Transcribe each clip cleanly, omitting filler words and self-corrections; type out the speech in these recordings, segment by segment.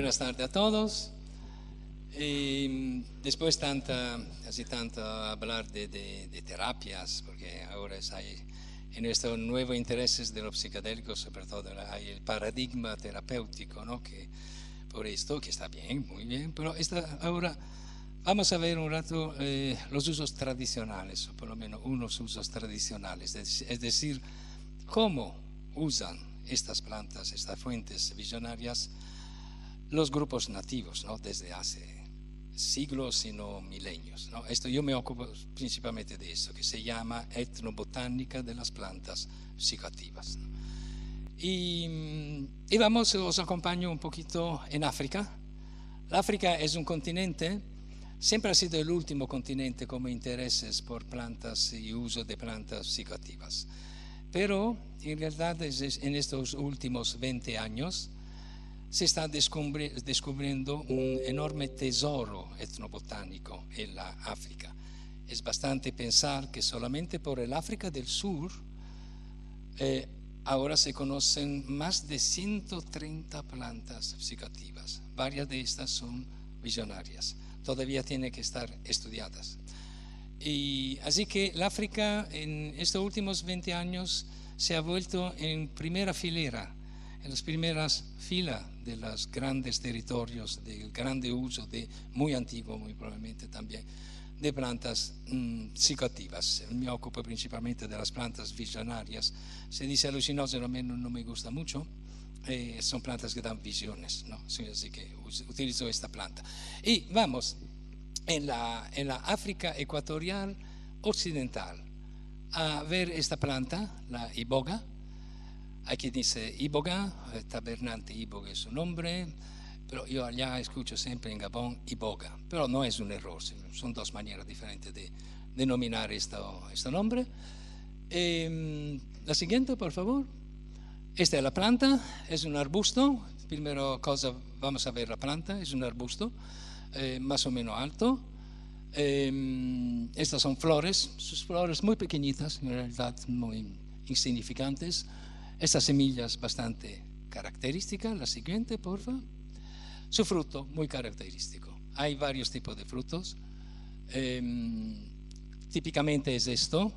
Buenas tardes a todos. Después así tanto hablar de terapias, porque ahora hay en estos nuevos intereses de los psicodélicos, sobre todo hay el paradigma terapéutico, ¿no? Que por esto, que está bien, muy bien, pero ahora vamos a ver un rato los usos tradicionales, o por lo menos unos usos tradicionales, es decir, cómo usan estas plantas, estas fuentes visionarias, los grupos nativos, ¿no? Desde hace siglos, sino milenios, ¿no? Yo me ocupo principalmente de eso, que se llama etnobotánica de las plantas psicoactivas, ¿no? Y os acompaño un poquito en África. África es un continente, siempre ha sido el último continente como intereses por plantas y uso de plantas psicoactivas. Pero en realidad en estos últimos 20 años se está descubriendo un enorme tesoro etnobotánico en la África. Es bastante pensar que solamente por el África del Sur ahora se conocen más de 130 plantas psicoactivas. Varias de estas son visionarias. Todavía tienen que estar estudiadas. Y así que el África en estos últimos 20 años se ha vuelto en primera filera, en las primeras filas de los grandes territorios, del grande uso muy antiguo, muy probablemente también, de plantas psicoactivas. Me ocupo principalmente de las plantas visionarias. Se dice alucinógeno, a mí no me gusta mucho. Son plantas que dan visiones, ¿no? Así que utilizo esta planta. Y vamos, en la África ecuatorial occidental, a ver esta planta, la iboga. Aquí dice iboga, tabernante iboga es su nombre, pero yo allá escucho siempre en Gabón iboga, pero no es un error, son dos maneras diferentes de denominar este nombre. La siguiente, por favor. Esta es la planta, es un arbusto. Primero cosa, vamos a ver la planta, es un arbusto más o menos alto. Estas son flores, sus flores muy pequeñitas, en realidad muy insignificantes. Estas semillas bastante características. La siguiente, por favor. Su fruto, muy característico. Hay varios tipos de frutos. Típicamente es esto,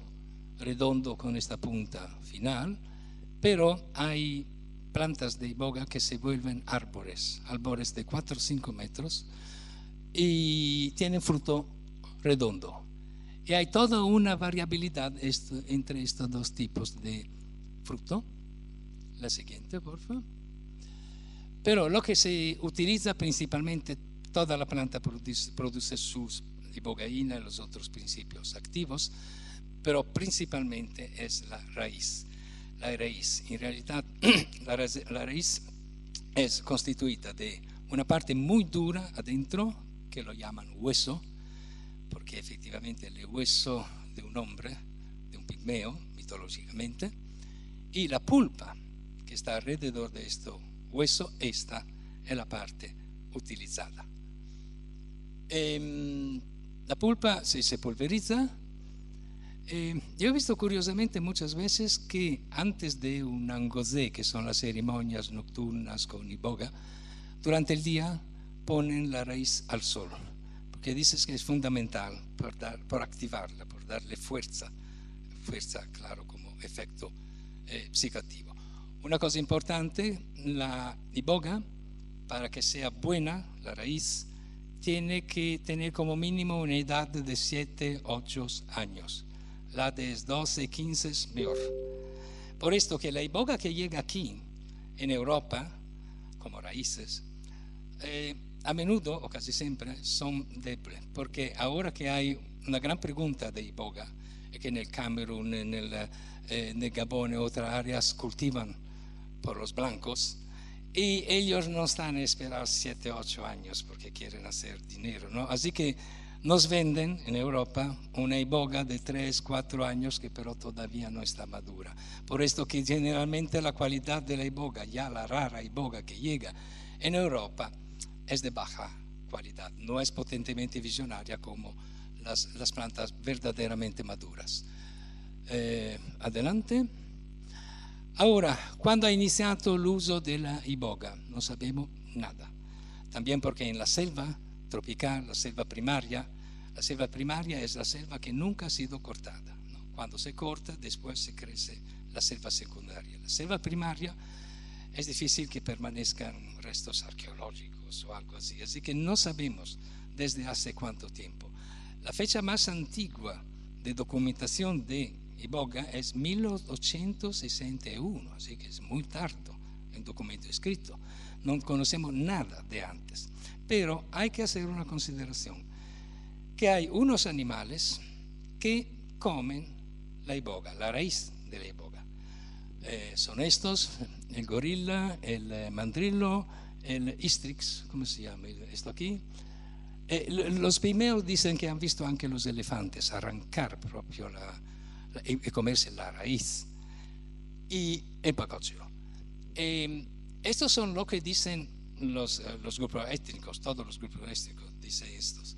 redondo con esta punta final, pero hay plantas de iboga que se vuelven árboles de 4 o 5 metros y tienen fruto redondo. Y hay toda una variabilidad entre estos dos tipos de fruto. La siguiente, por favor. Pero lo que se utiliza principalmente, toda la planta produce sus ibogaína y los otros principios activos, pero principalmente es la raíz. La raíz, en realidad, la raíz es constituida de una parte muy dura adentro, que lo llaman hueso, porque efectivamente el hueso de un hombre, de un pigmeo, mitológicamente, y la pulpa que está alrededor de este hueso, esta es la parte utilizada. La pulpa se pulveriza. Yo he visto curiosamente muchas veces que antes de un angozé, que son las ceremonias nocturnas con iboga, durante el día ponen la raíz al sol, porque dices que es fundamental por activarla, por darle fuerza, claro, como efecto psicoactivo. Una cosa importante, la iboga, para que sea buena, la raíz, tiene que tener como mínimo una edad de 7, 8 años. La de 12, 15 es mejor. Por esto que la iboga que llega aquí, en Europa, como raíces, a menudo o casi siempre son débiles, porque ahora que hay una gran pregunta de iboga, es que en el Camerún, en el Gabón y otras áreas cultivan por los blancos, y ellos no están a esperar 7, 8 años porque quieren hacer dinero, ¿no? Así que nos venden en Europa una iboga de 3, 4 años que pero todavía no está madura. Por esto que generalmente la calidad de la iboga, ya la rara iboga que llega en Europa, es de baja calidad, no es potentemente visionaria como las plantas verdaderamente maduras. Adelante. Ahora, ¿cuándo ha iniciado el uso de la iboga? No sabemos nada. También porque en la selva tropical, la selva primaria es la selva que nunca ha sido cortada, ¿no? Cuando se corta, después se crece la selva secundaria. La selva primaria es difícil que permanezcan restos arqueológicos o algo así, así que no sabemos desde hace cuánto tiempo. La fecha más antigua de documentación de Iboga es 1861, así que es muy tarde el documento escrito. No conocemos nada de antes, pero hay que hacer una consideración, que hay unos animales que comen la iboga, la raíz de la iboga. Son estos, el gorila, el mandrillo, el istrix, ¿cómo se llama esto aquí? Los pigmeos dicen que han visto anche los elefantes arrancar proprio y comerse la raíz, y el pacoccio. Estos son lo que dicen los grupos étnicos, todos los grupos étnicos dicen estos.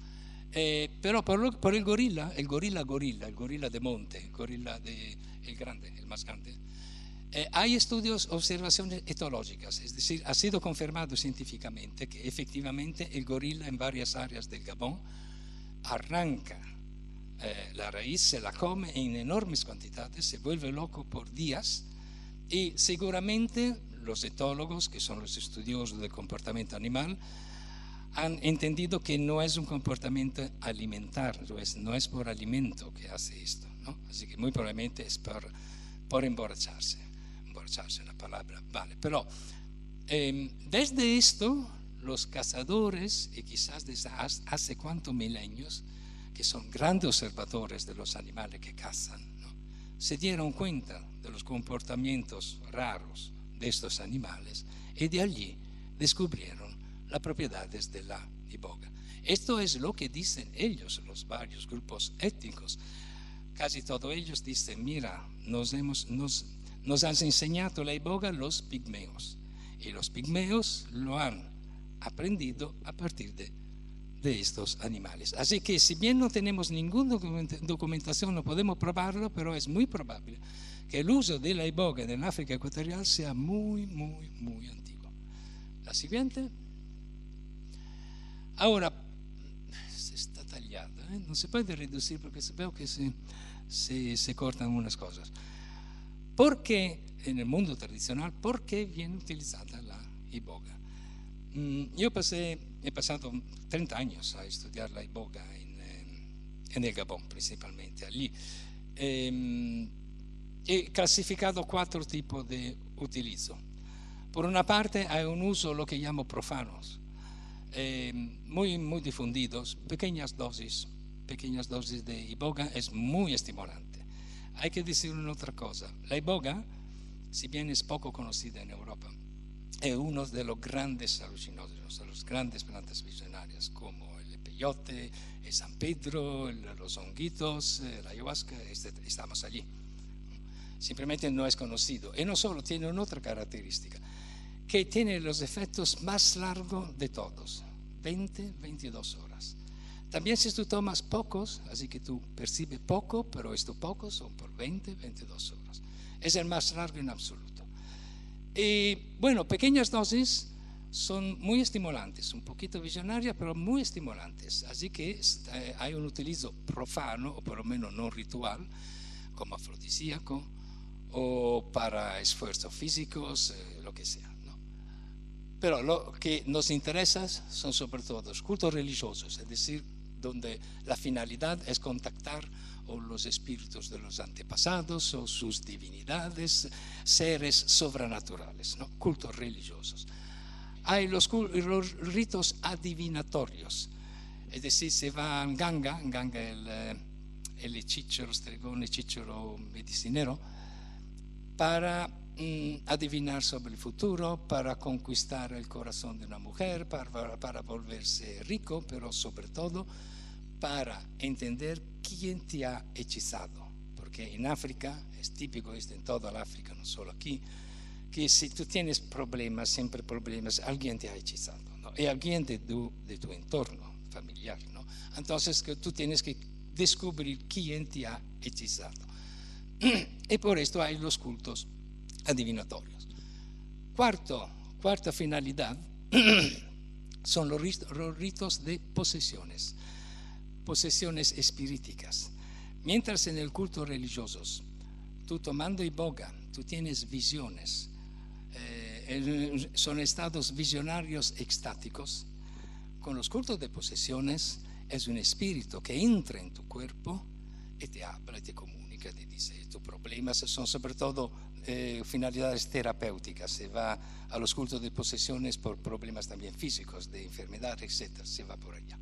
Pero por el gorila de monte, el grande, el más grande, hay estudios, observaciones etológicas, es decir, ha sido confirmado científicamente que efectivamente el gorila en varias áreas del Gabón arranca la raíz, se la come en enormes cantidades, se vuelve loco por días, y seguramente los etólogos, que son los estudiosos del comportamiento animal, han entendido que no es un comportamiento alimentario, no es por alimento que hace esto, ¿no? Así que muy probablemente es por emborracharse una palabra, vale. Pero desde esto, los cazadores, y quizás desde hace cuántos milenios, que son grandes observadores de los animales que cazan, ¿no?, se dieron cuenta de los comportamientos raros de estos animales, y de allí descubrieron las propiedades de la iboga. Esto es lo que dicen ellos, los varios grupos étnicos. Casi todos ellos dicen: mira, nos han enseñado la iboga los pigmeos, y los pigmeos lo han aprendido a partir de estos animales. Así que, si bien no tenemos ninguna documentación, no podemos probarlo, pero es muy probable que el uso de la iboga en África ecuatorial sea muy, muy, muy antiguo. La siguiente. Ahora, se está tallada, no se puede reducir porque veo que se cortan unas cosas. ¿Por qué en el mundo tradicional, por qué viene utilizada la iboga? Yo he pasado 30 años a estudiar la iboga en el Gabón, principalmente allí. He clasificado 4 tipos de utilizo. Por una parte, hay un uso, lo que llamo profanos, muy, muy difundidos, pequeñas dosis de iboga es muy estimulante. Hay que decir una otra cosa: la iboga, si bien es poco conocida en Europa, es uno de los grandes alucinógenos, de las grandes plantas visionarias, como el peyote, el San Pedro, los honguitos, la ayahuasca, estamos allí. Simplemente no es conocido. Y no solo tiene una otra característica, que tiene los efectos más largos de todos, 20-22 horas. También si tú tomas pocos, así que tú percibes poco, pero estos pocos son por 20-22 horas. Es el más largo en absoluto. Y bueno, pequeñas dosis son muy estimulantes, un poquito visionarias, pero muy estimulantes. Así que hay un utilizo profano, o por lo menos no ritual, como afrodisíaco o para esfuerzos físicos, lo que sea, ¿no? Pero lo que nos interesa son sobre todo los cultos religiosos, es decir, donde la finalidad es contactar o los espíritus de los antepasados o sus divinidades, seres sobrenaturales, ¿no? Cultos religiosos. Hay los ritos adivinatorios, es decir, se va a Nganga el hechicero, stregone, hechicero medicinero, para adivinar sobre el futuro, para conquistar el corazón de una mujer, para volverse rico, pero sobre todo para entender quién te ha hechizado. Porque en África, es típico esto en toda la África, no solo aquí, que si tú tienes problemas, siempre problemas, alguien te ha hechizado, ¿no? Y alguien de tu entorno familiar, ¿no? Entonces que tú tienes que descubrir quién te ha hechizado. Y por esto hay los cultos adivinatorios. Cuarta finalidad, son los ritos de posesiones espíriticas. Mientras en el culto religiosos, tú tomando iboga, tú tienes visiones, son estados visionarios extáticos. Con los cultos de posesiones es un espíritu que entra en tu cuerpo y te habla, te comunica, te dice tus problemas, son sobre todo finalidades terapéuticas. Se va a los cultos de posesiones por problemas también físicos, de enfermedad, etc. Se va por allá.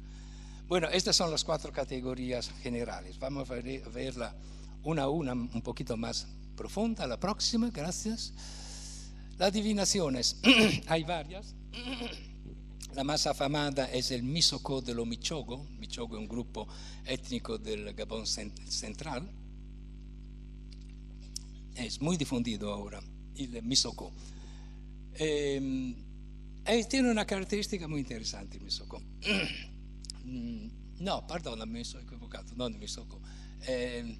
Bueno, estas son las 4 categorías generales. Vamos a verla una a una, un poquito más profunda. La próxima, gracias. Las adivinaciones, hay varias. La más afamada es el Misoko de los Michogo. Michogo es un grupo étnico del Gabón central. Es muy difundido ahora, el Misoko. Tiene una característica muy interesante el Misoko. No, perdona, me soy equivocado, no el Misoko. El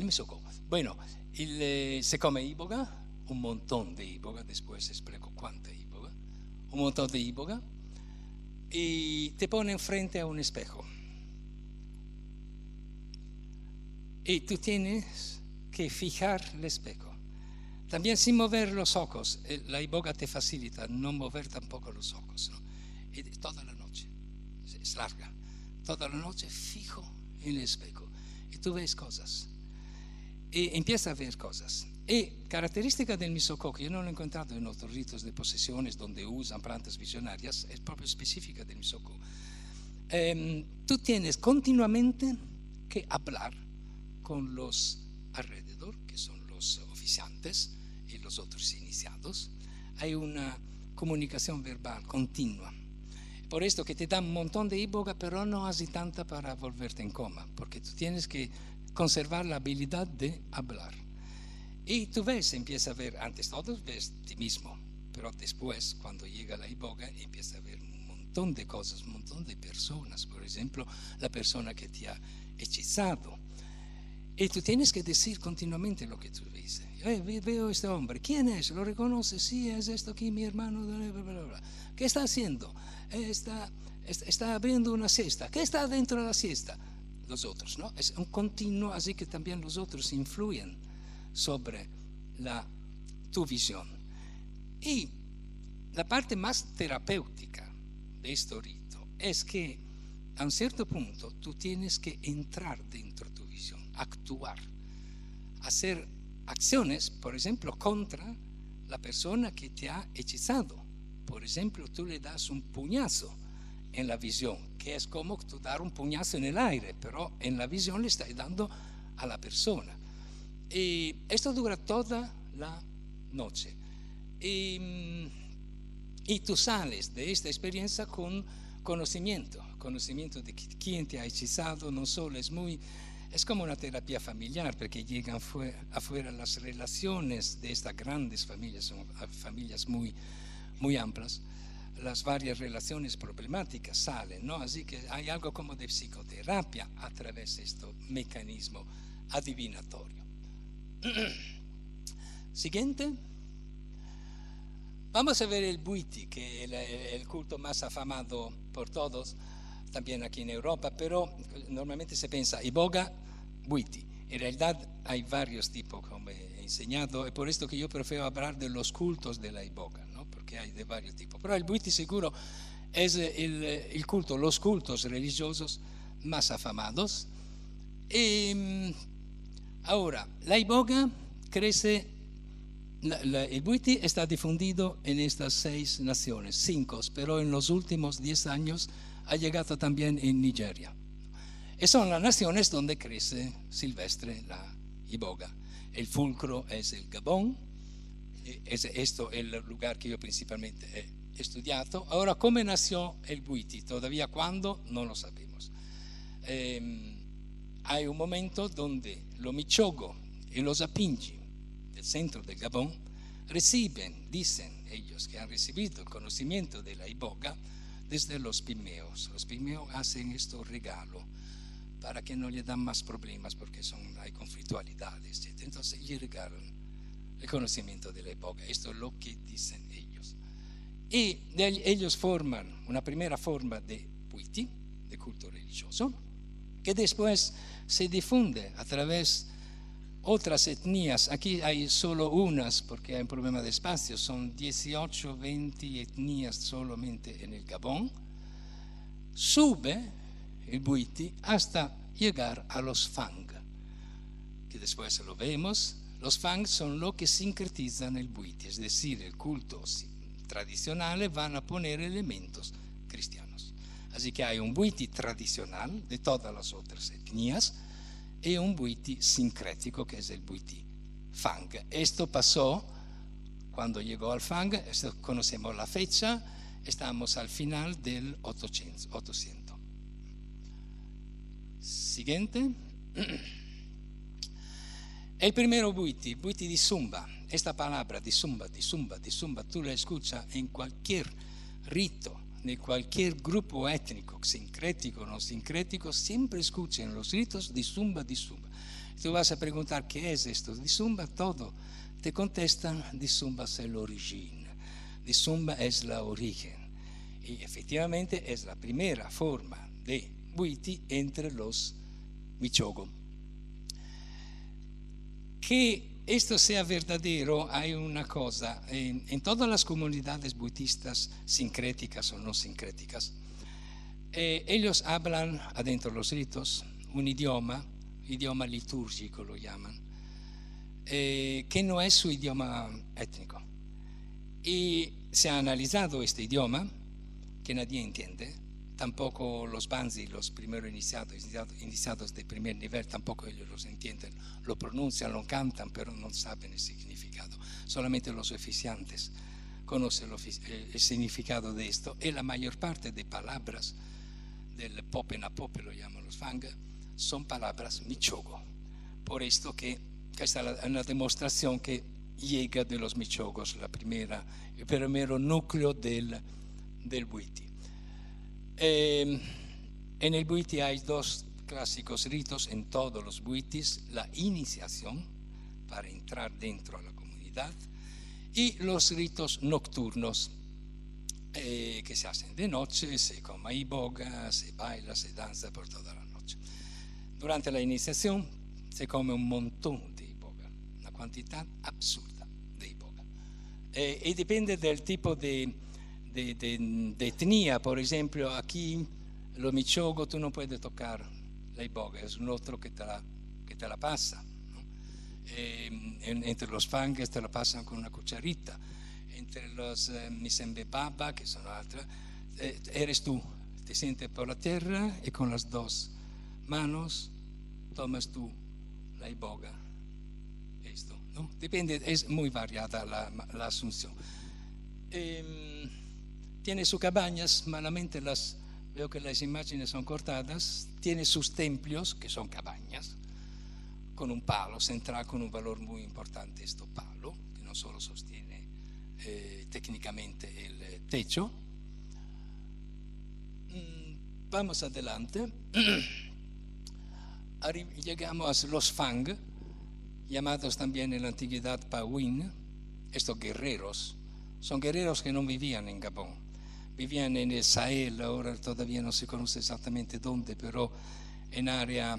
Misoko. Bueno, se come iboga, un montón de iboga, después explico cuánta iboga, un montón de iboga, y te ponen frente a un espejo. Y tú tienes que fijar el espejo. También sin mover los ojos. La iboga te facilita no mover tampoco los ojos, ¿no? Y toda la noche, es larga, toda la noche fijo en el espejo. Y tú ves cosas. Y empieza a ver cosas. Y característica del Misoko, que yo no lo he encontrado en otros ritos de posesiones donde usan plantas visionarias, es proprio específica del Misoko. Tú tienes continuamente que hablar con los alrededor, que son los oficiantes y los otros iniciados. Hay una comunicación verbal continua. Por esto que te dan un montón de iboga, pero no así tanta para volverte en coma, porque tú tienes que conservar la habilidad de hablar. Y tú ves, empieza a ver, antes todos ves ti mismo, pero después, cuando llega la iboga, empieza a ver un montón de cosas, un montón de personas. Por ejemplo, la persona que te ha hechizado. Y tú tienes que decir continuamente lo que tú dices. Veo a este hombre, ¿quién es? ¿Lo reconoces? Sí, es esto aquí, mi hermano. ¿Qué está haciendo? Está abriendo una siesta. ¿Qué está dentro de la siesta? Los otros, ¿no? Es un continuo, así que también los otros influyen sobre tu visión. Y la parte más terapéutica de este rito es que a un cierto punto tú tienes que entrar dentro de tu visión, actuar, hacer acciones, por ejemplo, contra la persona que te ha hechizado. Por ejemplo, tú le das un puñazo en la visión, que es como tú dar un puñazo en el aire, pero en la visión le estás dando a la persona. Y esto dura toda la noche. Y tú sales de esta experiencia con conocimiento de quién te ha hechizado. No solo es como una terapia familiar, porque llegan afuera las relaciones de estas grandes familias, son familias muy, muy amplias. Las varias relaciones problemáticas salen, ¿no? Así que hay algo como de psicoterapia a través de este mecanismo adivinatorio. Siguiente. Vamos a ver el Bwiti, que es el culto más afamado por todos, también aquí en Europa, pero normalmente se piensa iboga, Bwiti. En realidad hay varios tipos, como he enseñado, y por esto que yo prefiero hablar de los cultos de la iboga, ¿no? Porque hay de varios tipos. Pero el Bwiti seguro es el culto, los cultos religiosos más afamados. Y ahora, la iboga crece. El Bwiti está difundido en estas 6 naciones, 5, pero en los últimos 10 años ha llegado también en Nigeria. Y son las naciones donde crece silvestre la iboga. El fulcro es el Gabón, esto es el lugar que yo principalmente he estudiado. Ahora, ¿cómo nació el Bwiti? Todavía cuándo, no lo sabemos. Hay un momento donde los Michogo y los Apingi del centro del Gabón dicen ellos que han recibido el conocimiento de la iboga desde los pigmeos. Los pigmeos hacen estos regalos para que no le dan más problemas porque hay conflictualidades, etc. Entonces le regalan el conocimiento de la iboga. Esto es lo que dicen ellos. Y ellos forman una primera forma de Bwiti, de culto religioso, que después se difunde a través otras etnias. Aquí hay solo unas porque hay un problema de espacio, son 18, 20 etnias solamente en el Gabón. Sube el Bwiti hasta llegar a los Fang, que después lo vemos. Los Fang son los que sincretizan el Bwiti, es decir, el culto tradicional van a poner elementos cristianos. Así que hay un Bwiti tradicional de todas las otras etnias y un Bwiti sincrético que es el Bwiti Fang. Esto pasó cuando llegó al Fang, conocemos la fecha, estamos al final del 800. Siguiente. El primero Bwiti di Sumba. Esta palabra di Sumba, tú la escuchas en cualquier rito, en cualquier grupo étnico, sincrético o no sincrético, siempre escuchan los ritos di Sumba. Tú vas a preguntar qué es esto di Sumba, todo te contestan di Sumba es el origen, di Sumba es la origen. Y efectivamente es la primera forma de Bwiti entre los Michogo. Que esto sea verdadero, hay una cosa, en todas las comunidades budistas, sincréticas o no sincréticas, ellos hablan adentro de los ritos un idioma litúrgico lo llaman, que no es su idioma étnico. Y se ha analizado este idioma, que nadie entiende, tampoco los Banzi, los primeros iniciados de primer nivel, tampoco ellos los entienden, lo pronuncian, lo cantan, pero no saben el significado. Solamente los oficiantes conocen el significado de esto, y la mayor parte de palabras del Pope Napope, lo llaman los Fang, son palabras Michogo. Por esto que esta es una demostración que llega de los Michogos, el primero núcleo del Bwiti. En el Bwiti hay dos clásicos ritos en todos los Bwitis: la iniciación para entrar dentro a la comunidad y los ritos nocturnos que se hacen de noche, se come iboga, se baila, se danza por toda la noche. Durante la iniciación se come un montón de iboga, una cantidad absurda de iboga, y depende del tipo de etnia. Por ejemplo, aquí los Michogo tú no puedes tocar la iboga, es un otro que te la pasa, ¿no? Entre los Fangs te la pasan con una cucharita, entre los Misembe Baba, que son otras, eres tú, te sientes por la tierra y con las dos manos tomas tú la iboga. Esto, ¿no? Depende, es muy variada la asunción. Tiene sus cabañas, malamente veo que las imágenes son cortadas, tiene sus templos, que son cabañas, con un palo central, con un valor muy importante, este palo, que no solo sostiene técnicamente el techo. Vamos adelante. Llegamos a los Fang, llamados también en la antigüedad Pawin. Estos guerreros son guerreros que no vivían en Gabón, vivían en el Sahel, ahora todavía no se conoce exactamente dónde, pero en área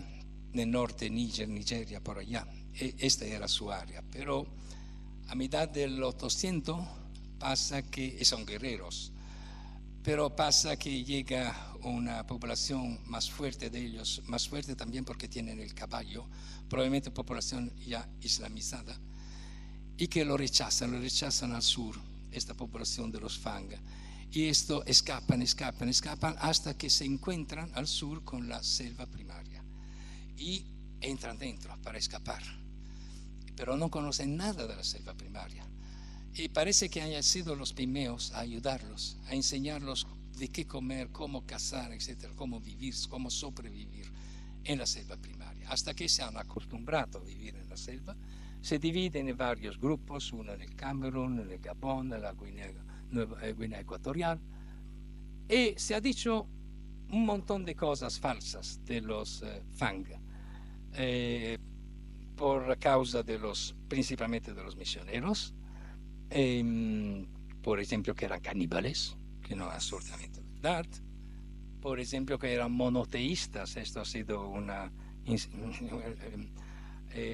del norte, Nigeria, por allá. Esta era su área, pero a mitad del 800 pasa que son guerreros, pero pasa que llega una población más fuerte de ellos, más fuerte también porque tienen el caballo, probablemente población ya islamizada, y que lo rechazan al sur, esta población de los Fang. Y esto escapan hasta que se encuentran al sur con la selva primaria y entran dentro para escapar, pero no conocen nada de la selva primaria. Y parece que hayan sido los pigmeos a ayudarlos, a enseñarlos de qué comer, cómo cazar, etcétera, cómo vivir, cómo sobrevivir en la selva primaria. Hasta que se han acostumbrado a vivir en la selva, se dividen en varios grupos, uno en el Camerún, en el Gabón, en la Guinea Ecuatorial, y se ha dicho un montón de cosas falsas de los Fang, por causa principalmente de los misioneros, por ejemplo, que eran caníbales, que no es absolutamente verdad. Por ejemplo, que eran monoteístas. Esto ha sido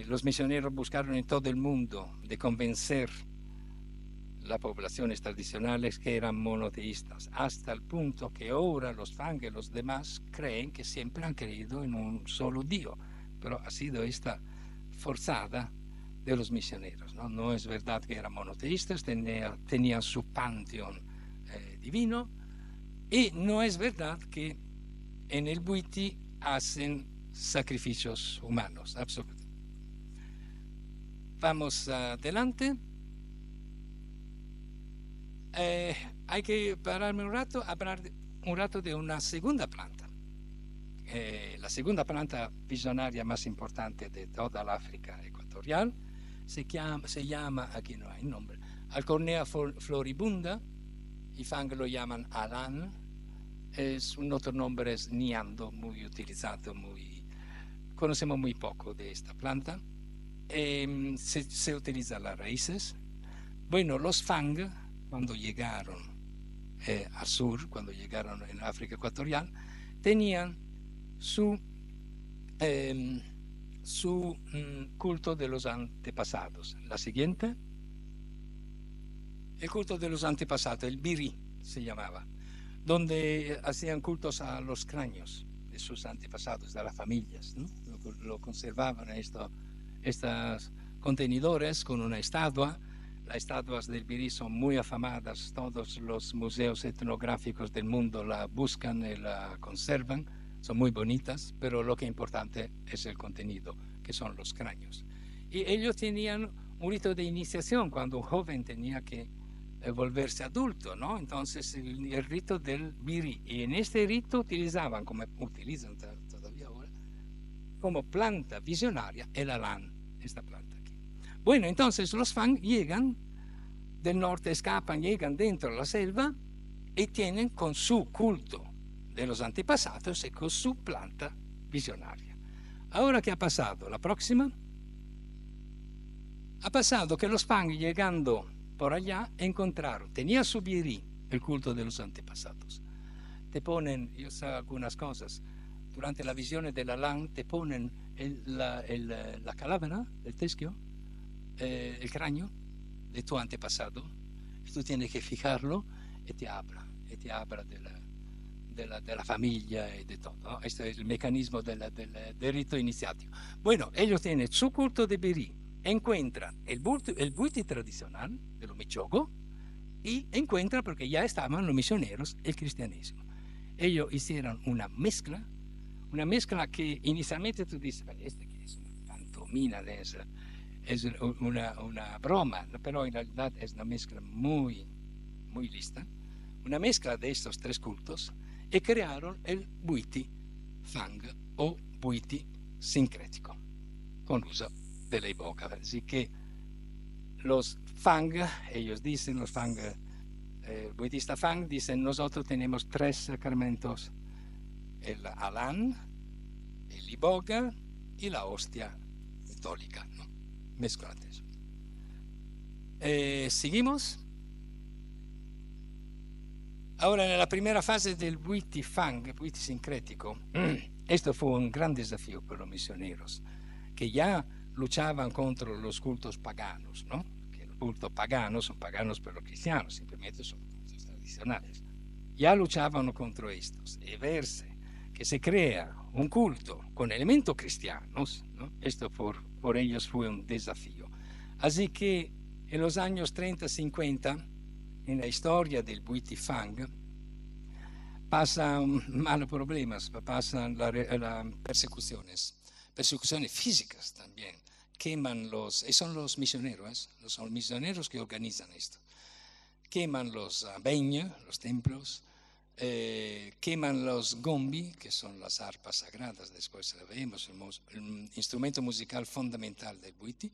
los misioneros buscaron en todo el mundo de convencer las poblaciones tradicionales que eran monoteístas, hasta el punto que ahora los Fang y los demás creen que siempre han creído en un solo Dios, pero ha sido esta forzada de los misioneros, ¿no? No es verdad que eran monoteístas, tenían su panteón divino, y no es verdad que en el Bwiti hacen sacrificios humanos, absolutamente. Vamos adelante. Hay que pararme un rato, hablar un rato de una segunda planta. La segunda planta visionaria más importante de toda la África ecuatorial se llama, aquí no hay nombre, Alcornea floribunda. Y Fang lo llaman Alan. Un otro nombre es Niando, muy utilizado, conocemos muy poco de esta planta. Se utilizan las raíces. Bueno, los Fang, cuando llegaron al sur, cuando llegaron en África ecuatorial, tenían su culto de los antepasados. La siguiente, el culto de los antepasados, el Biri se llamaba, donde hacían cultos a los cráneos de sus antepasados, de las familias, ¿no? Lo conservaban estos contenedores con una estatua. Las estatuas del Biri son muy afamadas, todos los museos etnográficos del mundo la buscan y la conservan, son muy bonitas, pero lo que es importante es el contenido, que son los cráneos. Y ellos tenían un rito de iniciación cuando un joven tenía que volverse adulto, ¿no? Entonces el rito del Biri, y en este rito utilizaban, como utilizan todavía ahora, como planta visionaria el Alan, esta planta aquí. Bueno, entonces los Fang llegan del norte, escapan, llegan dentro de la selva y tienen con su culto de los antepasados y con su planta visionaria. Ahora, ¿qué ha pasado? La próxima. Ha pasado que los Fang, llegando por allá, encontraron, tenía su Biri, el culto de los antepasados. Te ponen, yo sé algunas cosas, durante la visión del Alan te ponen la calavera, el teschio, el cráneo de tu antepasado, y tú tienes que fijarlo y te habla de la familia y de todo, ¿no? Este es el mecanismo del rito iniciático. Bueno, ellos tienen su culto de Biri, encuentran el Bwiti tradicional de los Michogo y encuentran, porque ya estaban los misioneros, el cristianismo. Ellos hicieron una mezcla que inicialmente tú dices, ¿este qué es? Una pantomima de esa. Es una broma, pero en realidad es una mezcla muy, muy lista, una mezcla de estos tres cultos, y crearon el Bwiti Fang o Bwiti sincrético, con uso de la boca. Así que los Fang, ellos dicen, los Fang, budista Fang, dicen, nosotros tenemos tres sacramentos, el Alan, el Iboga y la hostia católica, ¿no? Mezclados. Seguimos. Ahora, en la primera fase del Bwiti Fang, Bwiti sincrético, esto fue un gran desafío para los misioneros, que ya luchaban contra los cultos paganos, ¿no? Que los cultos paganos son paganos pero cristianos, simplemente son cultos tradicionales. Ya luchaban contra estos, y verse que se crea un culto con elementos cristianos, ¿no? Esto por ellos fue un desafío. Así que en los años 30-50, en la historia del Bwiti Fang, pasan malos problemas, pasan las persecuciones físicas también. Queman y son los misioneros, son los misioneros que organizan esto. Queman los beña, los templos, queman los gombi, que son las arpas sagradas, después la vemos, el instrumento musical fundamental del Bwiti,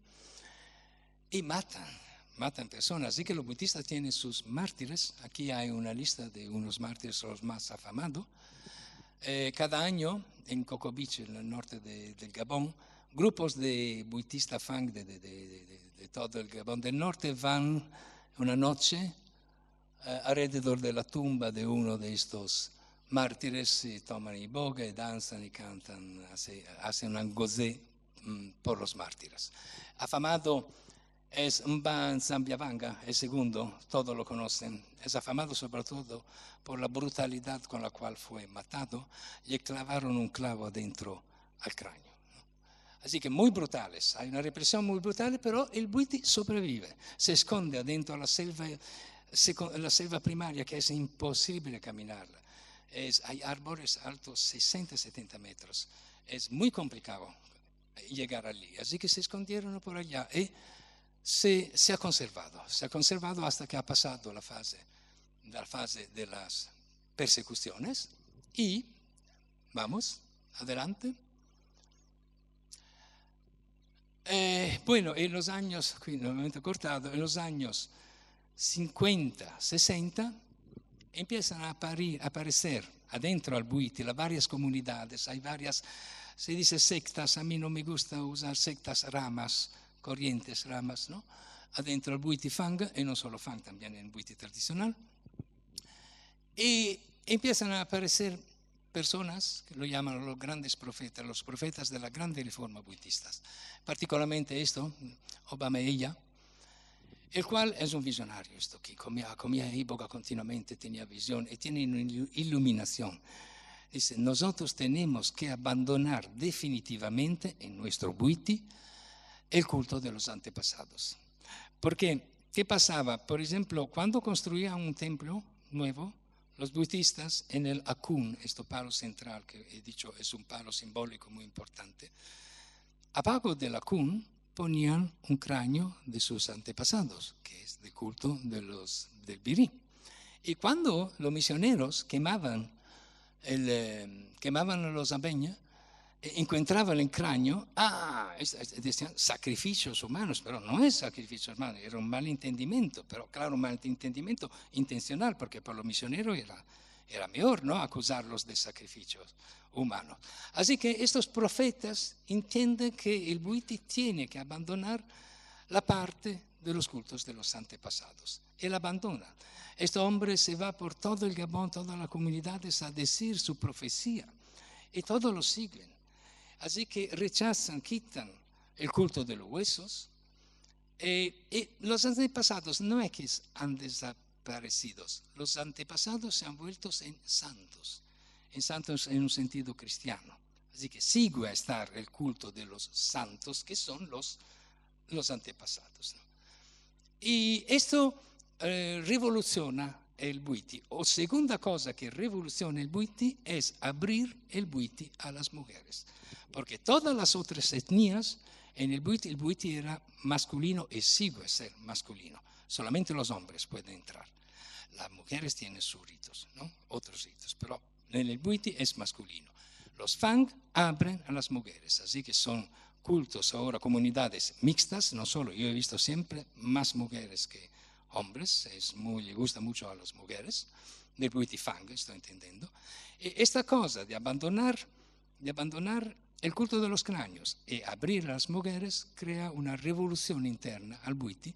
y matan personas. Así que los budistas tienen sus mártires. Aquí hay una lista de unos mártires, los más afamados. Cada año en Cocobiche, en el norte del Gabón, grupos de budistas Fang de todo el Gabón del norte van una noche alrededor de la tumba de uno de estos mártires y toman iboga y danzan y cantan, hacen un gozé por los mártires. Afamado es Mban Zambiavanga, el segundo, todos lo conocen. Es afamado sobre todo por la brutalidad con la cual fue matado. Le clavaron un clavo dentro al cráneo. Así que muy brutales, hay una represión muy brutal, pero el Bwiti sobrevive, se esconde adentro la selva primaria, que es imposible caminarla. Hay árboles altos 60-70 metros, es muy complicado llegar allí, así que se escondieron por allá y se ha conservado hasta que ha pasado la fase de las persecuciones. Y vamos, adelante. Bueno, en los años, qui nuevamente cortado, en los años 50, 60, empiezan a aparecer adentro al Bwiti las varias comunidades, hay varias, se dice sectas, a mí no me gusta usar sectas, ramas, corrientes, ramas, ¿no? Adentro al Bwiti Fang, y no solo Fang, también en Bwiti tradicional. Y empiezan a aparecer personas que lo llaman los grandes profetas, los profetas de la grande reforma budistas. Particularmente Obama ella, el cual es un visionario, que comía época continuamente, tenía visión y tiene una iluminación. Dice, nosotros tenemos que abandonar definitivamente en nuestro Bwiti el culto de los antepasados. Porque, ¿qué pasaba? Por ejemplo, cuando construían un templo nuevo, los budistas en el Akun, este palo central que he dicho es un palo simbólico muy importante, abajo del Akun ponían un cráneo de sus antepasados, que es de culto del Biri. Y cuando los misioneros quemaban los abeñas, encontraban el cráneo, decían sacrificios humanos, pero no es sacrificios humanos, era un malentendimiento, pero claro, un malentendimiento intencional, porque para los misioneros era mejor, ¿no?, acusarlos de sacrificios humanos. Así que estos profetas entienden que el Bwiti tiene que abandonar la parte de los cultos de los antepasados. Él abandona. Este hombre se va por todo el Gabón, todas las comunidades a decir su profecía, y todos lo siguen. Así que rechazan, quitan el culto de los huesos. Y los antepasados no es que han desaparecido, los antepasados se han vuelto en santos en un sentido cristiano. Así que sigue a estar el culto de los santos, que son los antepasados, ¿no? Y esto revoluciona el Bwiti. O segunda cosa que revoluciona el Bwiti es abrir el Bwiti a las mujeres. Porque todas las otras etnias, en el Bwiti era masculino y sigue a ser masculino. Solamente los hombres pueden entrar. Las mujeres tienen sus ritos, ¿no?, otros ritos, pero en el Bwiti es masculino. Los Fang abren a las mujeres, así que son cultos ahora, comunidades mixtas, no solo, yo he visto siempre más mujeres que hombres, le gusta mucho a las mujeres, del Bwiti Fang, estoy entendiendo. Esta cosa de abandonar el culto de los cráneos y abrir a las mujeres crea una revolución interna al Bwiti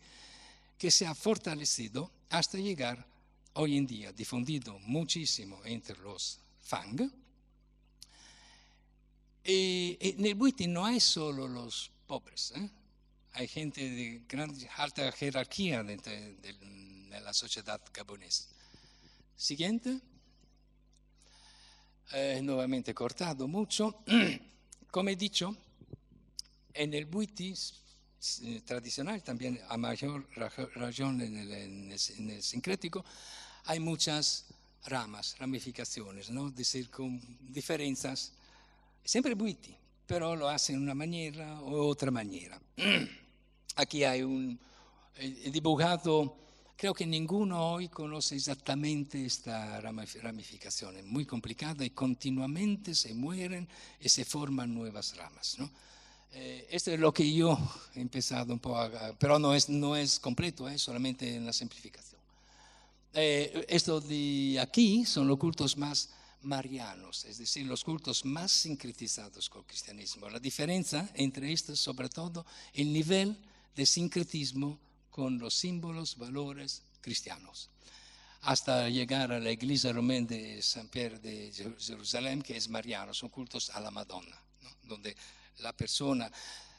que se ha fortalecido hasta llegar hoy en día, difundido muchísimo entre los Fang. Y en el Bwiti no hay solo los pobres, hay gente de alta jerarquía de la sociedad gabonesa. Siguiente. Nuevamente cortado mucho. Como he dicho, en el Bwiti tradicional, también a mayor razón en el sincrético, hay muchas ramificaciones, ¿no?, es decir, con diferencias. Siempre Bwiti, pero lo hacen de una manera u otra manera. Aquí hay he dibujado, creo que ninguno hoy conoce exactamente esta ramificación, es muy complicada y continuamente se mueren y se forman nuevas ramas, ¿no? Esto es lo que yo he empezado un poco pero no es completo, solamente en la simplificación. Esto de aquí son los cultos más marianos, es decir, los cultos más sincretizados con el cristianismo. La diferencia entre estos, sobre todo, el nivel de sincretismo con los símbolos, valores cristianos. hasta llegar a la iglesia romana de San Pierre de Jerusalén, que es mariano, son cultos a la Madonna, ¿no? Donde la persona,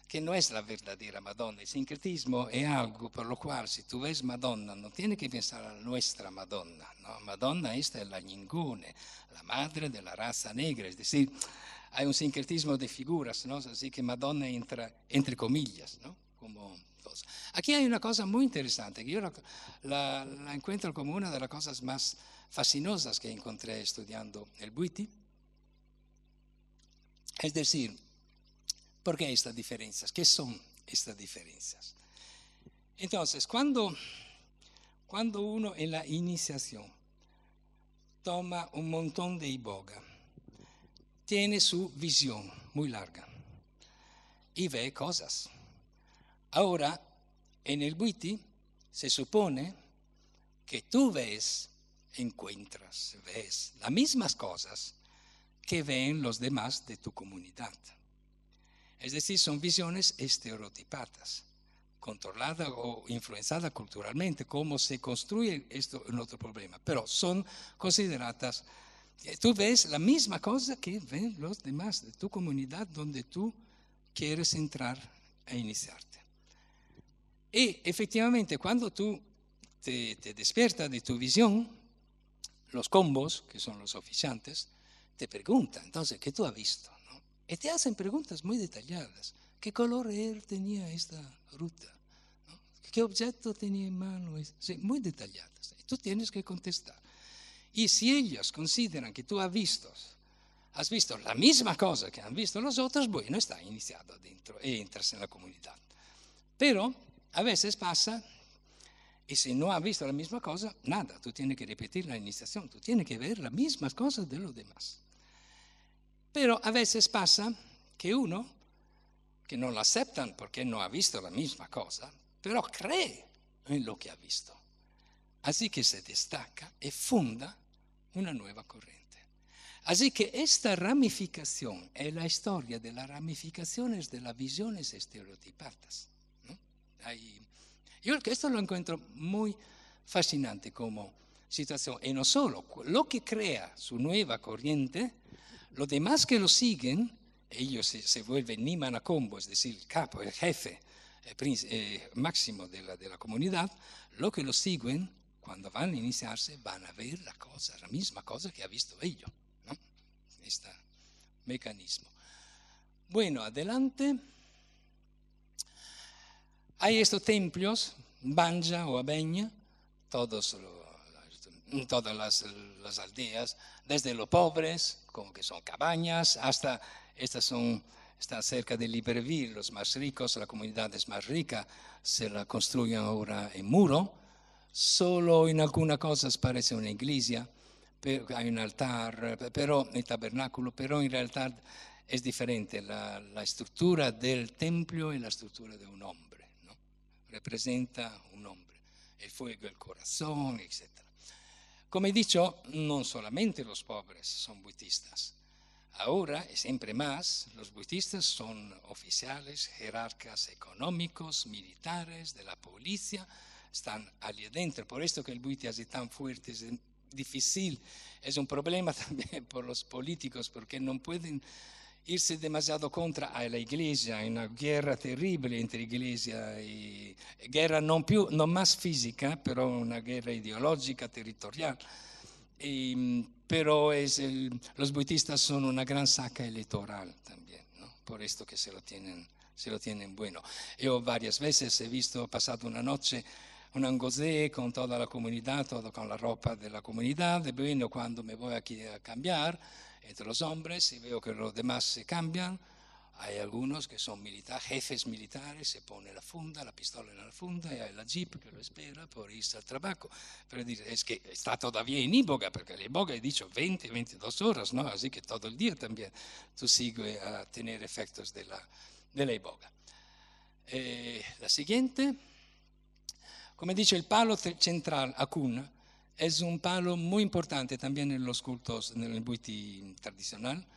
que no es la verdadera Madonna, el sincretismo es algo por lo cual si tú ves Madonna no tienes que pensar a nuestra Madonna, ¿no? Madonna esta es la Ñingone, la madre de la raza negra, es decir, hay un sincretismo de figuras, ¿no? Así que Madonna entra entre comillas, ¿no? Como cosa. Aquí hay una cosa muy interesante, que yo la encuentro como una de las cosas más fascinosas que encontré estudiando el Bwiti. Es decir, ¿por qué estas diferencias? ¿Qué son estas diferencias? Entonces, cuando uno en la iniciación toma un montón de iboga, tiene su visión muy larga y ve cosas. Ahora, en el Bwiti se supone que tú encuentras, ves las mismas cosas que ven los demás de tu comunidad. Es decir, son visiones estereotipadas, controladas o influenciadas culturalmente, cómo se construye esto es otro problema, pero son consideradas. Tú ves la misma cosa que ven los demás de tu comunidad donde tú quieres entrar a iniciarte. Y efectivamente, cuando tú te despiertas de tu visión, los combos, que son los oficiantes, te preguntan, entonces, ¿qué tú has visto? ¿No? Y te hacen preguntas muy detalladas. ¿Qué color tenía esta ruta? ¿No? ¿Qué objeto tenía en mano? Sí, muy detalladas. Y tú tienes que contestar. Y si ellos consideran que tú has visto la misma cosa que han visto los otros, bueno, está iniciado adentro y entras en la comunidad. Pero a veces pasa, y si no has visto la misma cosa, nada, tú tienes que repetir la iniciación, tú tienes que ver las mismas cosas de los demás. Pero a veces pasa que uno, que no lo aceptan porque no ha visto la misma cosa, pero cree en lo que ha visto. Así que se destaca y funda una nueva corriente. Así que esta ramificación es la historia de las ramificaciones de las visiones estereotipadas, ¿no? Yo esto lo encuentro muy fascinante como situación. Y no solo, lo que crea su nueva corriente, los demás que lo siguen, ellos se vuelven Niman Combo, es decir, el capo, el jefe máximo de la comunidad, lo que lo siguen, cuando van a iniciarse, van a ver la misma cosa que ha visto ellos, ¿no? Este mecanismo. Bueno, adelante. Hay estos templos, Banja o Abeña, todas las aldeas, desde los pobres, como que son cabañas, hasta están cerca de Libreville, los más ricos, la comunidad es más rica, se la construyen ahora en muro, solo en algunas cosas parece una iglesia, hay un altar, pero el tabernáculo, pero en realidad es diferente la estructura del templo y la estructura de un hombre. Representa un hombre, el fuego, el corazón, etc. Como he dicho, no solamente los pobres son budistas. Ahora, y siempre más, los budistas son oficiales, jerarcas económicos, militares, de la policía, están allí adentro. Por esto que el budismo es tan fuerte, es difícil, es un problema también por los políticos, porque no pueden irse demasiado contra a la iglesia, en una guerra terrible entre iglesia y guerra no más física, pero una guerra ideológica, territorial. Pero los budistas son una gran saca electoral también, ¿no? Por esto que se lo tienen bueno. Yo varias veces he pasado una noche un angosé con toda la comunidad, todo con la ropa de la comunidad, y bueno, cuando me voy aquí a cambiar entre los hombres y veo que los demás se cambian, hay algunos que son jefes militares, se pone la funda, la pistola en la funda y hay la jeep que lo espera por irse al trabajo. Pero es que está todavía en Iboga, porque en Iboga he dicho 20, 22 horas, ¿no? Así que todo el día también tú sigues a tener efectos de la Iboga. La siguiente, como he dicho, el palo central, Akun, es un palo muy importante también en los cultos, en el Bwiti tradicional.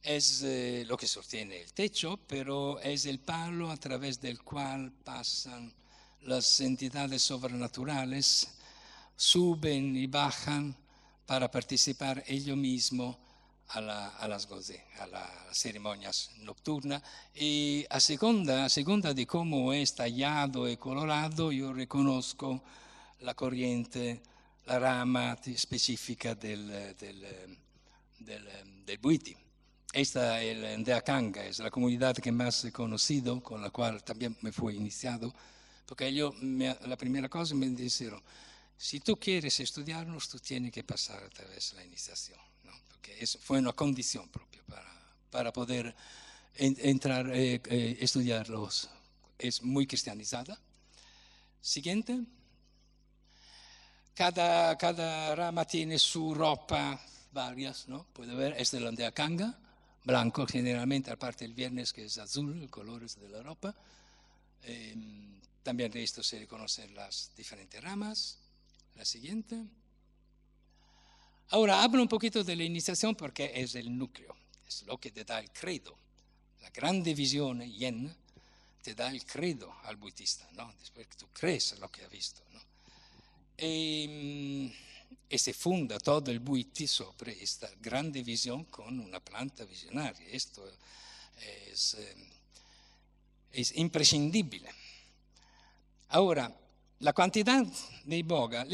Es lo que sostiene el techo, pero es el palo a través del cual pasan las entidades sobrenaturales suben y bajan para participar ellos mismos a las gozé, a las ceremonias nocturnas, y a seconda de cómo es tallado y colorado, yo reconozco la corriente, la rama específica del Bwiti. Esta es el Ndeakanga, es la comunidad que más he conocido, con la cual también me fui iniciado, porque ellos, la primera cosa me dijeron, si tú quieres estudiarnos, tú tienes que pasar a través de la iniciación, ¿no? Porque eso fue una condición propia para poder entrar, estudiarlos. Es muy cristianizada. Siguiente. Cada rama tiene su ropa, varias, ¿no? Puede ver, es de la Ndeakanga, blanco generalmente, aparte el viernes que es azul, el color es de la ropa. También de esto se reconocen las diferentes ramas. La siguiente. Ahora hablo un poquito de la iniciación porque es el núcleo, es lo que te da el credo. La grande visione, Yen, te da el credo al budista, ¿no? Después que tú crees lo que has visto, ¿no? Y se funda todo el Bwiti sobre esta grande visión con una planta visionaria. Esto es imprescindible. Ahora, la cantidad de iboga,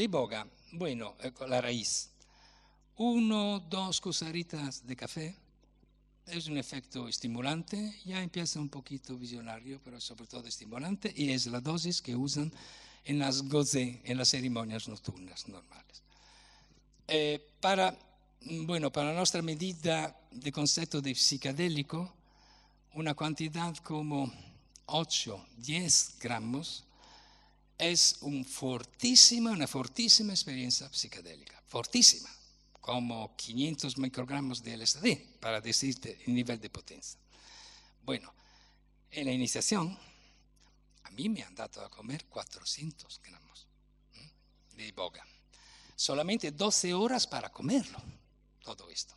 bueno, la raíz, 1 o 2 cucharitas de café, es un efecto estimulante, ya empieza un poquito visionario, pero sobre todo estimulante, y es la dosis que usan en las gozé, en las ceremonias nocturnas normales. Para nuestra medida de concepto de psicodélico, una cantidad como 8, 10 gramos, es una fortísima experiencia psicodélica, fortísima, como 500 microgramos de LSD, para decirte el nivel de potencia. Bueno, en la iniciación, a mí me han dado a comer 400 gramos de iboga. Solamente 12 horas para comerlo, todo esto.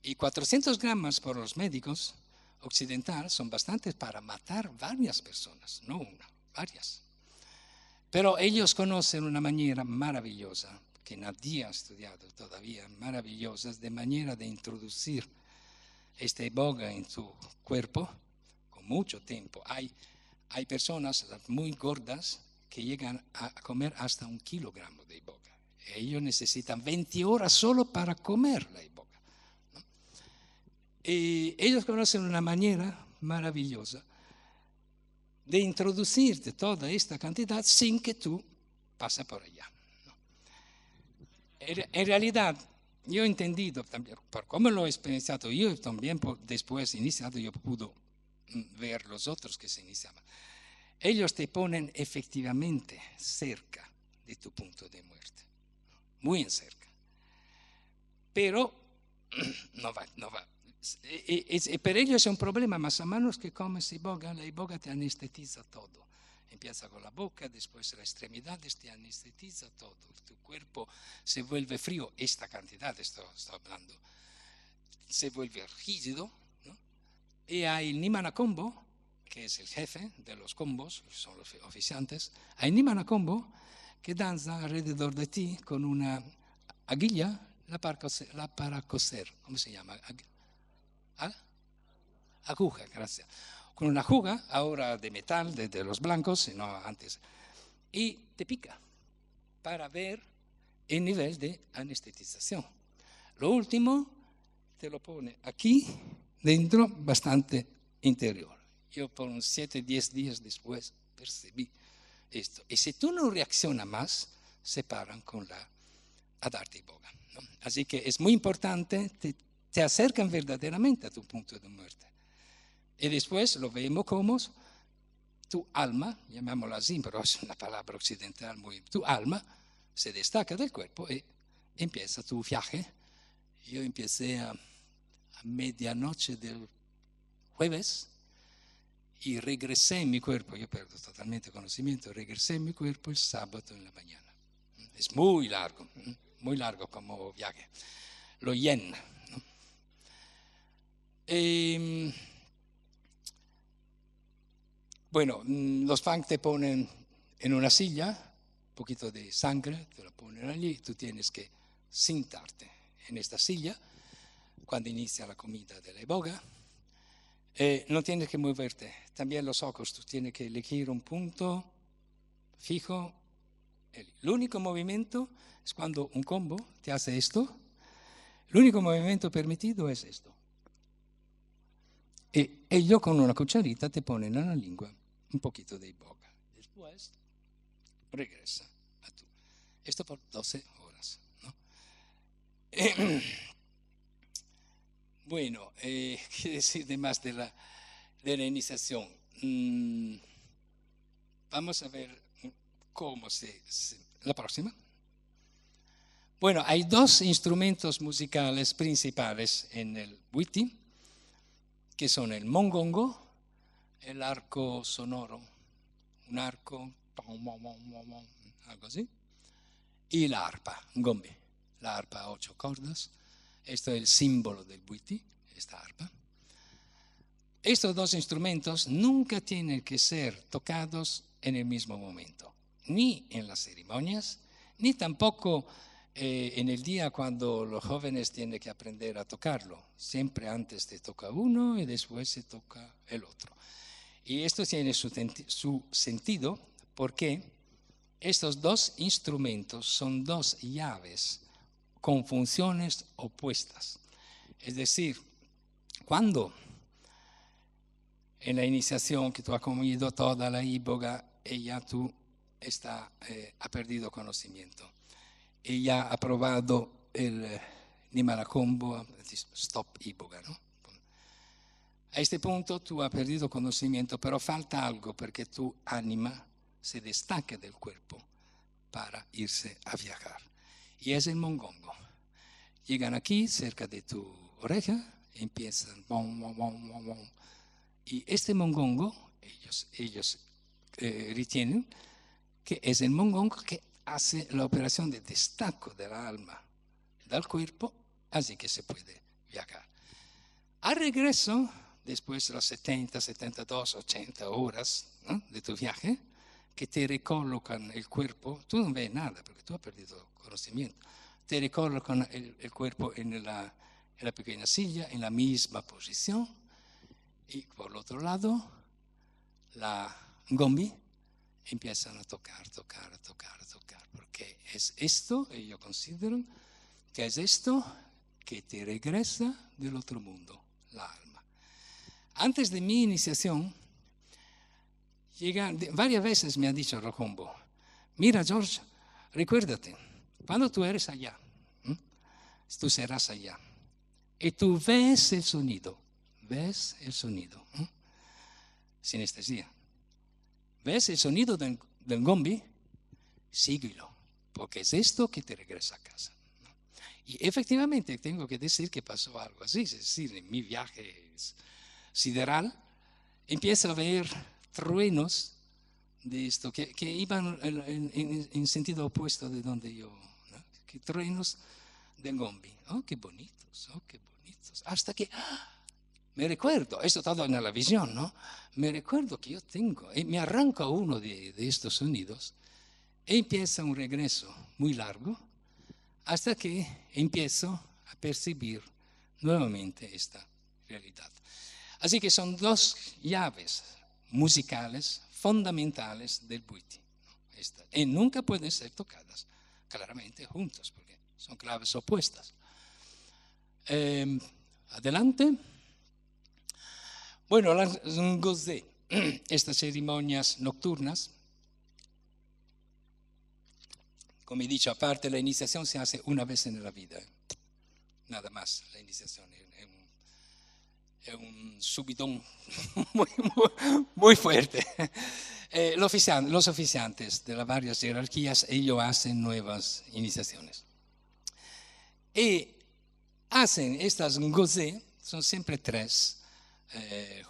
Y 400 gramos por los médicos occidentales son bastantes para matar varias personas, no una, varias. Pero ellos conocen una manera maravillosa, que nadie ha estudiado todavía, maravillosa, de manera de introducir esta iboga en tu cuerpo con mucho tiempo. Hay personas muy gordas que llegan a comer hasta 1 kilogramo de iboga. Ellos necesitan 20 horas solo para comer la iboga, ¿no? Y ellos conocen una manera maravillosa de introducirte toda esta cantidad sin que tú pases por allá, ¿no? En realidad, yo he entendido también, por cómo lo he experienciado, yo también después iniciado, yo pude ver los otros que se iniciaban. Ellos te ponen efectivamente cerca de tu punto de muerte, muy en cerca. Pero no va. Para ellos es un problema, más a manos que comes iboga, la iboga te anestetiza todo. Empieza con la boca, después las extremidades, te anestetiza todo. Tu cuerpo se vuelve frío, esta cantidad estoy hablando, se vuelve rígido, ¿no? Y hay el Nimana Kombo, que es el jefe de los combos, son los oficiantes. Hay Nimana Kombo que danza alrededor de ti con una aguilla, para coser, ¿cómo se llama? Aguja, gracias. Con una aguja, ahora de metal, de los blancos, sino antes. Y te pica para ver el nivel de anestetización. Lo último, te lo pone aquí, dentro, bastante interior. Yo por unos 7, 10 días después percibí esto. Y si tú no reaccionas más, se paran a darte iboga, ¿no? Así que es muy importante, te acercan verdaderamente a tu punto de muerte. Y después lo vemos como tu alma, llamémoslo así, pero es una palabra occidental tu alma se destaca del cuerpo y empieza tu viaje. Yo empecé a medianoche del jueves y regresé en mi cuerpo, yo perdo totalmente conocimiento, regresé en mi cuerpo el sábado en la mañana. Es muy largo como viaje. Lo Yen, ¿no? Bueno, los fang te ponen en una silla, poquito de sangre, te lo ponen allí, tú tienes que sentarte en esta silla cuando inicia la comida de la iboga. No tienes que moverte. También los ojos, tú tienes que elegir un punto fijo. El único movimiento es cuando un combo te hace esto. El único movimiento permitido es esto. Y ellos con una cucharita te ponen en la lengua un poquito de iboga. Después regresa a tú. Esto por 12 horas, ¿no? Bueno, ¿qué decir de más de la iniciación? Vamos a ver cómo la próxima. Bueno, hay dos instrumentos musicales principales en el Bwiti, que son el mongongo, el arco sonoro, un arco, algo así, y la arpa, ngombe, la arpa a 8 cuerdas. Esto es el símbolo del Bwiti, esta arpa. Estos dos instrumentos nunca tienen que ser tocados en el mismo momento, ni en las ceremonias, ni tampoco en el día cuando los jóvenes tienen que aprender a tocarlo. Siempre antes se toca uno y después se toca el otro. Y esto tiene su sentido porque estos dos instrumentos son dos llaves con funciones opuestas. Es decir, cuando en la iniciación que tú has comido toda la iboga, ella tú ha perdido conocimiento. Ella ha probado el Nimarakombo, stop iboga, ¿no? A este punto tú has perdido conocimiento, pero falta algo porque tu ánima se destaca del cuerpo para irse a viajar. Y es el mongongo. Llegan aquí cerca de tu oreja, empiezan bom, bom, bom, bom, bom. Y este mongongo, ellos retienen que es el mongongo que hace la operación de destaco del alma del cuerpo, así que se puede viajar. Al regreso, después de las 70, 72, 80 horas, ¿no?, de tu viaje, que te recolocan el cuerpo, tú no ves nada porque tú has perdido conocimiento, te recolocan el cuerpo en la pequeña silla, en la misma posición, y por el otro lado, la ngombi empiezan a tocar, porque es esto, ellos consideran que es esto que te regresa del otro mundo, la alma. Antes de mi iniciación, varias veces me ha dicho Rokombo, mira George, recuérdate, cuando tú eres allá, tú serás allá, y tú ves el sonido, sinestesia. ¿Ves el sonido del ngombi? Síguelo, porque es esto que te regresa a casa. Y efectivamente tengo que decir que pasó algo así, es decir, en mi viaje sideral empiezo a ver truenos de esto, que iban en sentido opuesto de donde yo, ¿no? Que truenos de ngombi. Oh, qué bonitos, hasta que me recuerdo, esto todo en la visión, ¿no? Me recuerdo que yo tengo, y me arranca uno de estos sonidos, y empieza un regreso muy largo, hasta que empiezo a percibir nuevamente esta realidad. Así que son dos llaves musicales fundamentales del Bwiti, ¿no? Y nunca pueden ser tocadas claramente juntos, porque son claves opuestas. Adelante. Bueno, las ngozé, estas ceremonias nocturnas, como he dicho, aparte la iniciación se hace una vez en la vida, nada más. La iniciación es un subidón muy fuerte. Los oficiantes de las varias jerarquías, ellos hacen nuevas iniciaciones. Y hacen estas ngozé, son siempre 3,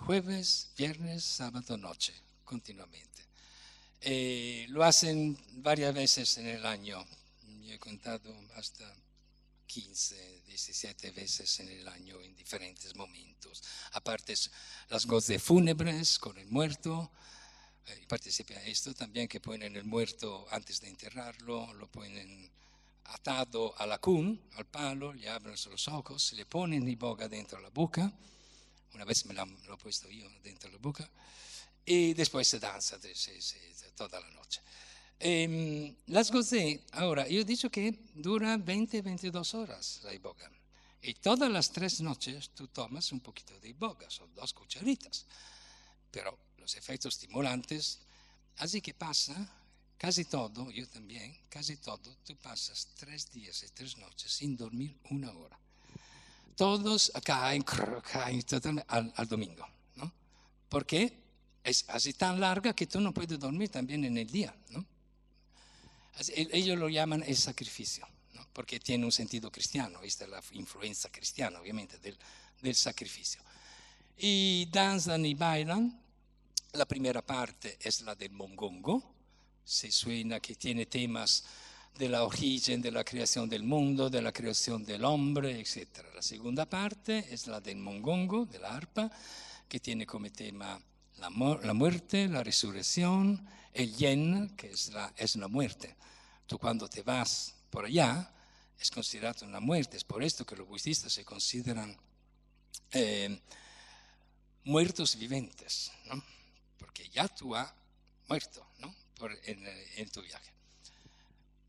jueves, viernes, sábado, noche, continuamente. Lo hacen varias veces en el año. Yo he contado hasta 15, 17 veces en el año en diferentes momentos. Aparte las ngozé fúnebres con el muerto, participa a esto también, que ponen el muerto antes de enterrarlo, lo ponen atado a la cun, al palo, le abren los ojos, le ponen iboga dentro la boca. Una vez me lo he puesto yo dentro la boca. Y después se danza toda la noche. Las gozé, ahora, yo he dicho que dura 20-22 horas la iboga. Y todas las 3 noches tú tomas un poquito de iboga, son 2 cucharitas. Pero los efectos estimulantes, así que pasa casi todo, yo también, casi todo, tú pasas 3 días y 3 noches sin dormir 1 hora. Todos caen totalmente al domingo, ¿no? Porque es así tan larga que tú no puedes dormir también en el día, ¿no? Ellos lo llaman el sacrificio, ¿no? Porque tiene un sentido cristiano, esta es la influencia cristiana, obviamente, del sacrificio. Y danzan y bailan. La primera parte es la del mongongo, se suena que tiene temas de la origen, de la creación del mundo, de la creación del hombre, etc. La segunda parte es la del mongongo, de la arpa, que tiene como tema la muerte, la resurrección, el yen, que es la muerte. Tú cuando te vas por allá, es considerado una muerte. Es por esto que los budistas se consideran muertos vivientes, ¿no? Porque ya tú has muerto, ¿no? En tu viaje.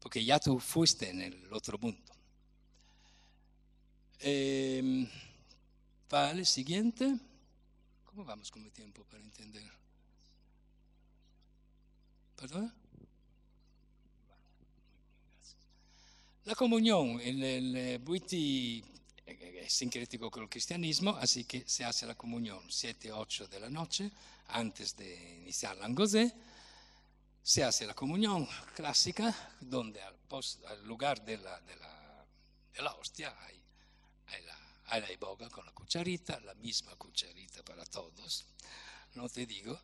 Porque ya tú fuiste en el otro mundo. Vale, siguiente. ¿Cómo vamos con el tiempo para entender? ¿Perdón? La comunión, el Buiti es sincrético con el cristianismo, así que se hace la comunión 7-8 de la noche, antes de iniciar la Angosé. Se hace la comunión clásica, donde al lugar de la hostia hay la iboga con la cucharita, la misma cucharita para todos, no te digo,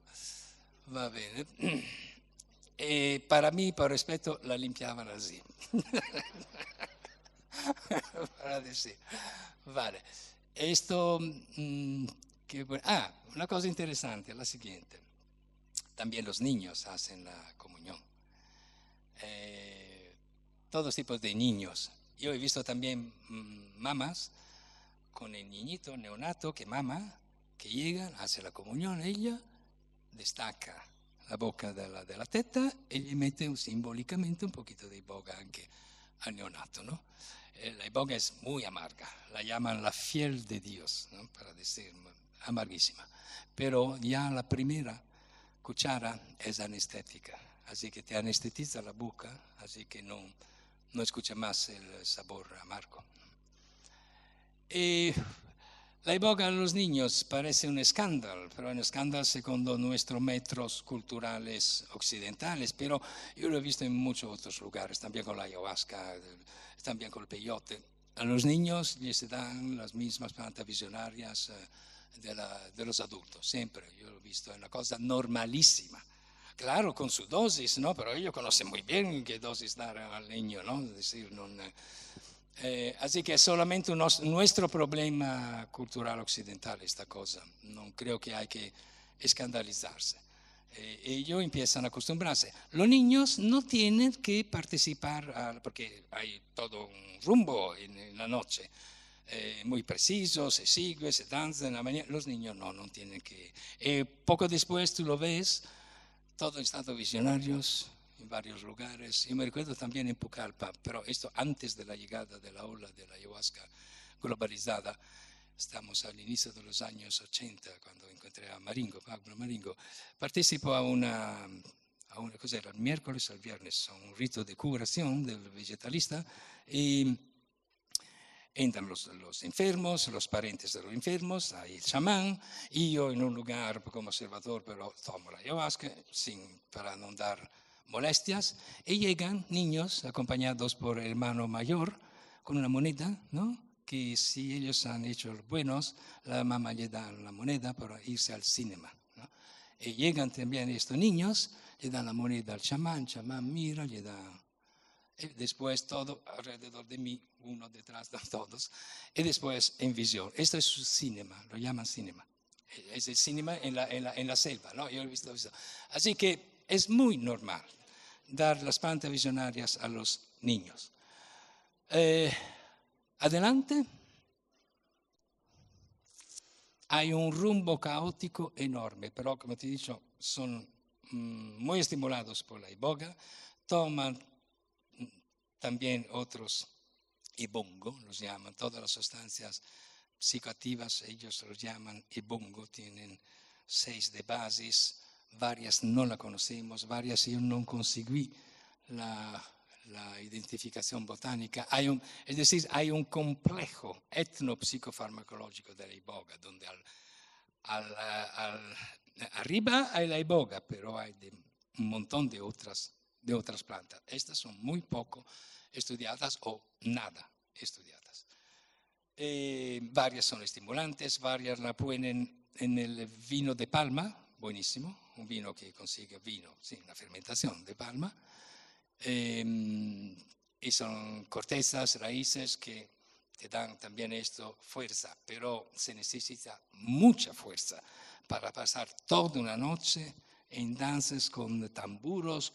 va bene. Para mí, por respeto, la limpiaban así. Para decir, vale. Esto, una cosa interesante, la siguiente. También los niños hacen la comunión. Todos tipos de niños. Yo he visto también mamás con el niñito neonato que mama, que llegan, hace la comunión, ella destaca la boca de la teta y le mete simbólicamente un poquito de iboga anche al neonato, ¿no? La iboga es muy amarga, la llaman la fiel de Dios, ¿no? Para decir, amarguísima. Pero ya la primera cuchara es anestética, así que te anestetiza la boca, así que no escucha más el sabor amargo. Y la iboga a los niños parece un escándalo, pero un escándalo segundo nuestros metros culturales occidentales, pero yo lo he visto en muchos otros lugares, también con la ayahuasca, también con el peyote. A los niños les dan las mismas plantas visionarias de los adultos, siempre. Yo lo he visto, es una cosa normalísima. Claro, con su dosis, ¿no? Pero ellos conocen muy bien qué dosis dar al niño, ¿no? Es decir, así que es solamente nuestro problema cultural occidental esta cosa. No creo que hay que escandalizarse. Ellos empiezan a acostumbrarse. Los niños no tienen que participar, porque hay todo un rumbo en la noche. Muy preciso, se sigue, se danza en la mañana. Los niños no tienen que. Poco después tú lo ves, todo en estado visionarios, en varios lugares. Yo me recuerdo también en Pucallpa, pero esto antes de la llegada de la ola de la ayahuasca globalizada. Estamos al inicio de los años 80, cuando encontré a Pablo Maringo. Participo a una cos'era, el miércoles al viernes, a un rito de curación del vegetalista, y entran los enfermos, los parientes de los enfermos, hay el chamán, y yo en un lugar como observador, pero tomo la ayahuasca para no dar molestias, y llegan niños acompañados por el hermano mayor con una moneda, ¿no? Que si ellos han hecho los buenos, la mamá le da la moneda para irse al cinema, ¿no? Y llegan también estos niños, le dan la moneda al chamán, el chamán mira, le da. Y después todo alrededor de mí, uno detrás de todos, y después en visión. Esto es su cinema, lo llaman cinema. Es el cinema en la selva, ¿no? Yo lo he visto. Así que es muy normal dar las plantas visionarias a los niños. Adelante. Hay un rumbo caótico enorme, pero como te he dicho, son muy estimulados por la iboga, toman también otros ibongo, los llaman, todas las sustancias psicoactivas, ellos los llaman ibongo, tienen 6 de bases, varias no la conocemos, varias yo no conseguí la identificación botánica. Es decir, hay un complejo etnopsicofarmacológico de la iboga, donde arriba hay la iboga, pero hay un montón de otras plantas. Estas son muy poco estudiadas o nada estudiadas. Varias son estimulantes, varias la ponen en el vino de palma, buenísimo, un vino que consigue vino, sí, una fermentación de palma. Y son cortezas, raíces que te dan también esto fuerza, pero se necesita mucha fuerza para pasar toda una noche en danzas con tamburos,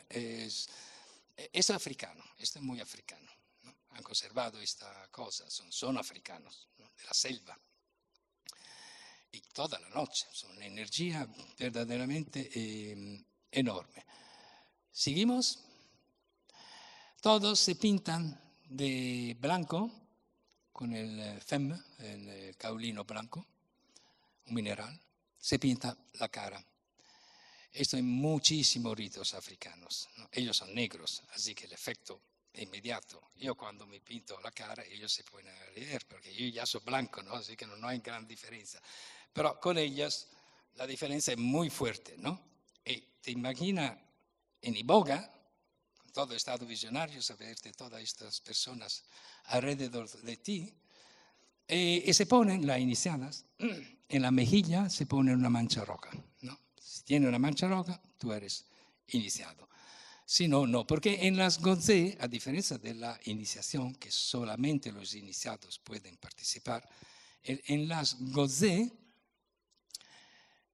es africano, esto es muy africano, ¿no? Han conservado esta cosa, son africanos, ¿no? De la selva. Y toda la noche, son una energía verdaderamente enorme. ¿Seguimos? Todos se pintan de blanco con el fem, el caolino blanco, un mineral, se pinta la cara. Esto en muchísimos ritos africanos, ¿no? Ellos son negros, así que el efecto es inmediato. Yo cuando me pinto la cara, ellos se pueden reír, porque yo ya soy blanco, ¿no? Así que no hay gran diferencia. Pero con ellas la diferencia es muy fuerte, ¿no? Y te imaginas en iboga, con todo estado visionario, saberte todas estas personas alrededor de ti, y se ponen las iniciadas, en la mejilla se pone una mancha roja, ¿no? Si tiene una mancha roja, tú eres iniciado. Si no, no, porque en las gozé, a diferencia de la iniciación, que solamente los iniciados pueden participar, en las gozé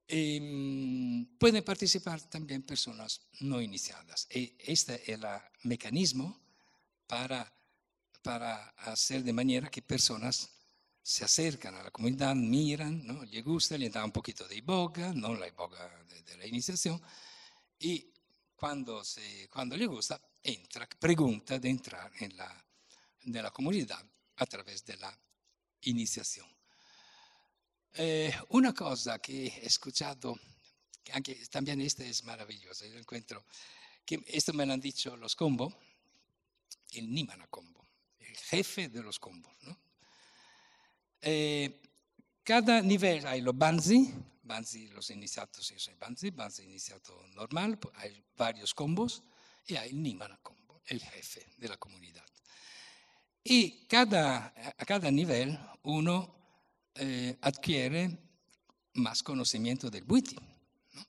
pueden participar también personas no iniciadas. Este es el mecanismo para hacer de manera que personas se acercan a la comunidad, miran, ¿no? Le gusta, le da un poquito de iboga, no la iboga de la iniciación, y cuando le gusta, pregunta de entrar en la comunidad a través de la iniciación. Una cosa que he escuchado, aunque también esta es maravillosa, yo encuentro que esto me lo han dicho los Kombo, el Nimana Kombo, el jefe de los Kombos, ¿no? Cada nivel hay los Banzi, los iniciados, yo soy Banzi iniciado normal, hay varios combos y hay el Nimana Kombo, el jefe de la comunidad. Y a cada nivel uno adquiere más conocimiento del Bwiti, ¿no?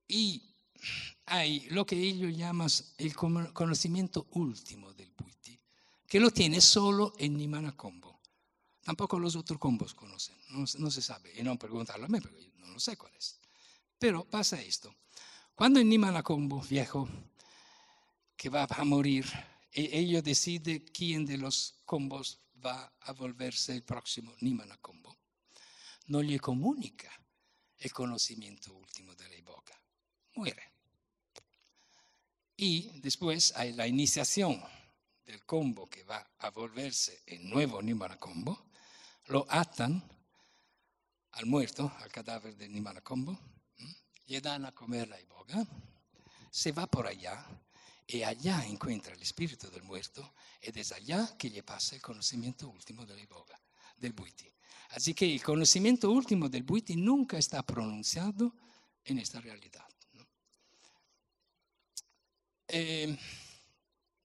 Y hay lo que ellos llaman el conocimiento último del Bwiti, que lo tiene solo el Nimana Kombo. Tampoco los otros combos conocen, no se sabe, y no preguntarlo a mí, porque yo no lo sé cuál es. Pero pasa esto, cuando el Nimana Kombo viejo, que va a morir, ellos deciden quién de los combos va a volverse el próximo Nimana Kombo, no le comunica el conocimiento último de la iboga, muere. Y después hay la iniciación del combo que va a volverse el nuevo Nimana Kombo, lo atan al muerto, al cadáver de Nimana Kombo, le dan a comer la iboga, se va por allá y allá encuentra el espíritu del muerto y desde allá que le pasa el conocimiento último de la iboga, del Bwiti. Así que el conocimiento último del Bwiti nunca está pronunciado en esta realidad, ¿no?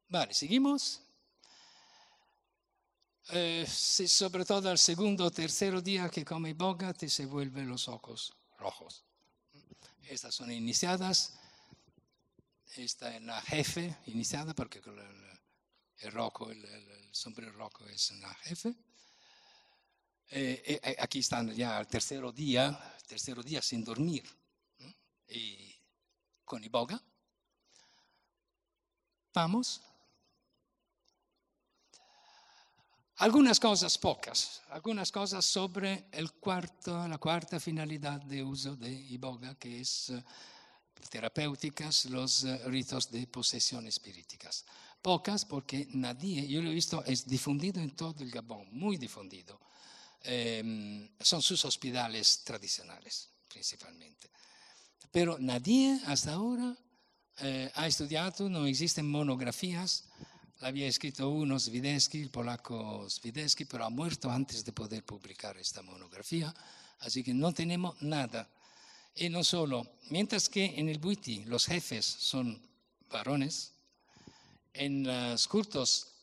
Vale, seguimos. Sobre todo al segundo o tercer día que come iboga te se vuelven los ojos rojos. Estas son iniciadas. Esta es la jefe iniciada porque el rojo, el sombrero rojo es una jefe. Aquí están ya el tercer día sin dormir, ¿no? Y con iboga. Vamos. Algunas cosas, pocas, algunas cosas sobre la cuarta finalidad de uso de iboga, que es terapéuticas, los ritos de posesión espíriticas. Pocas porque nadie, yo lo he visto, es difundido en todo el Gabón, muy difundido. Son sus hospitales tradicionales, principalmente. Pero nadie hasta ahora ha estudiado, no existen monografías. La había escrito uno, Swideski, el polaco Swideski, pero ha muerto antes de poder publicar esta monografía, así que no tenemos nada. Y no solo, mientras que en el Bwiti los jefes son varones, en los cultos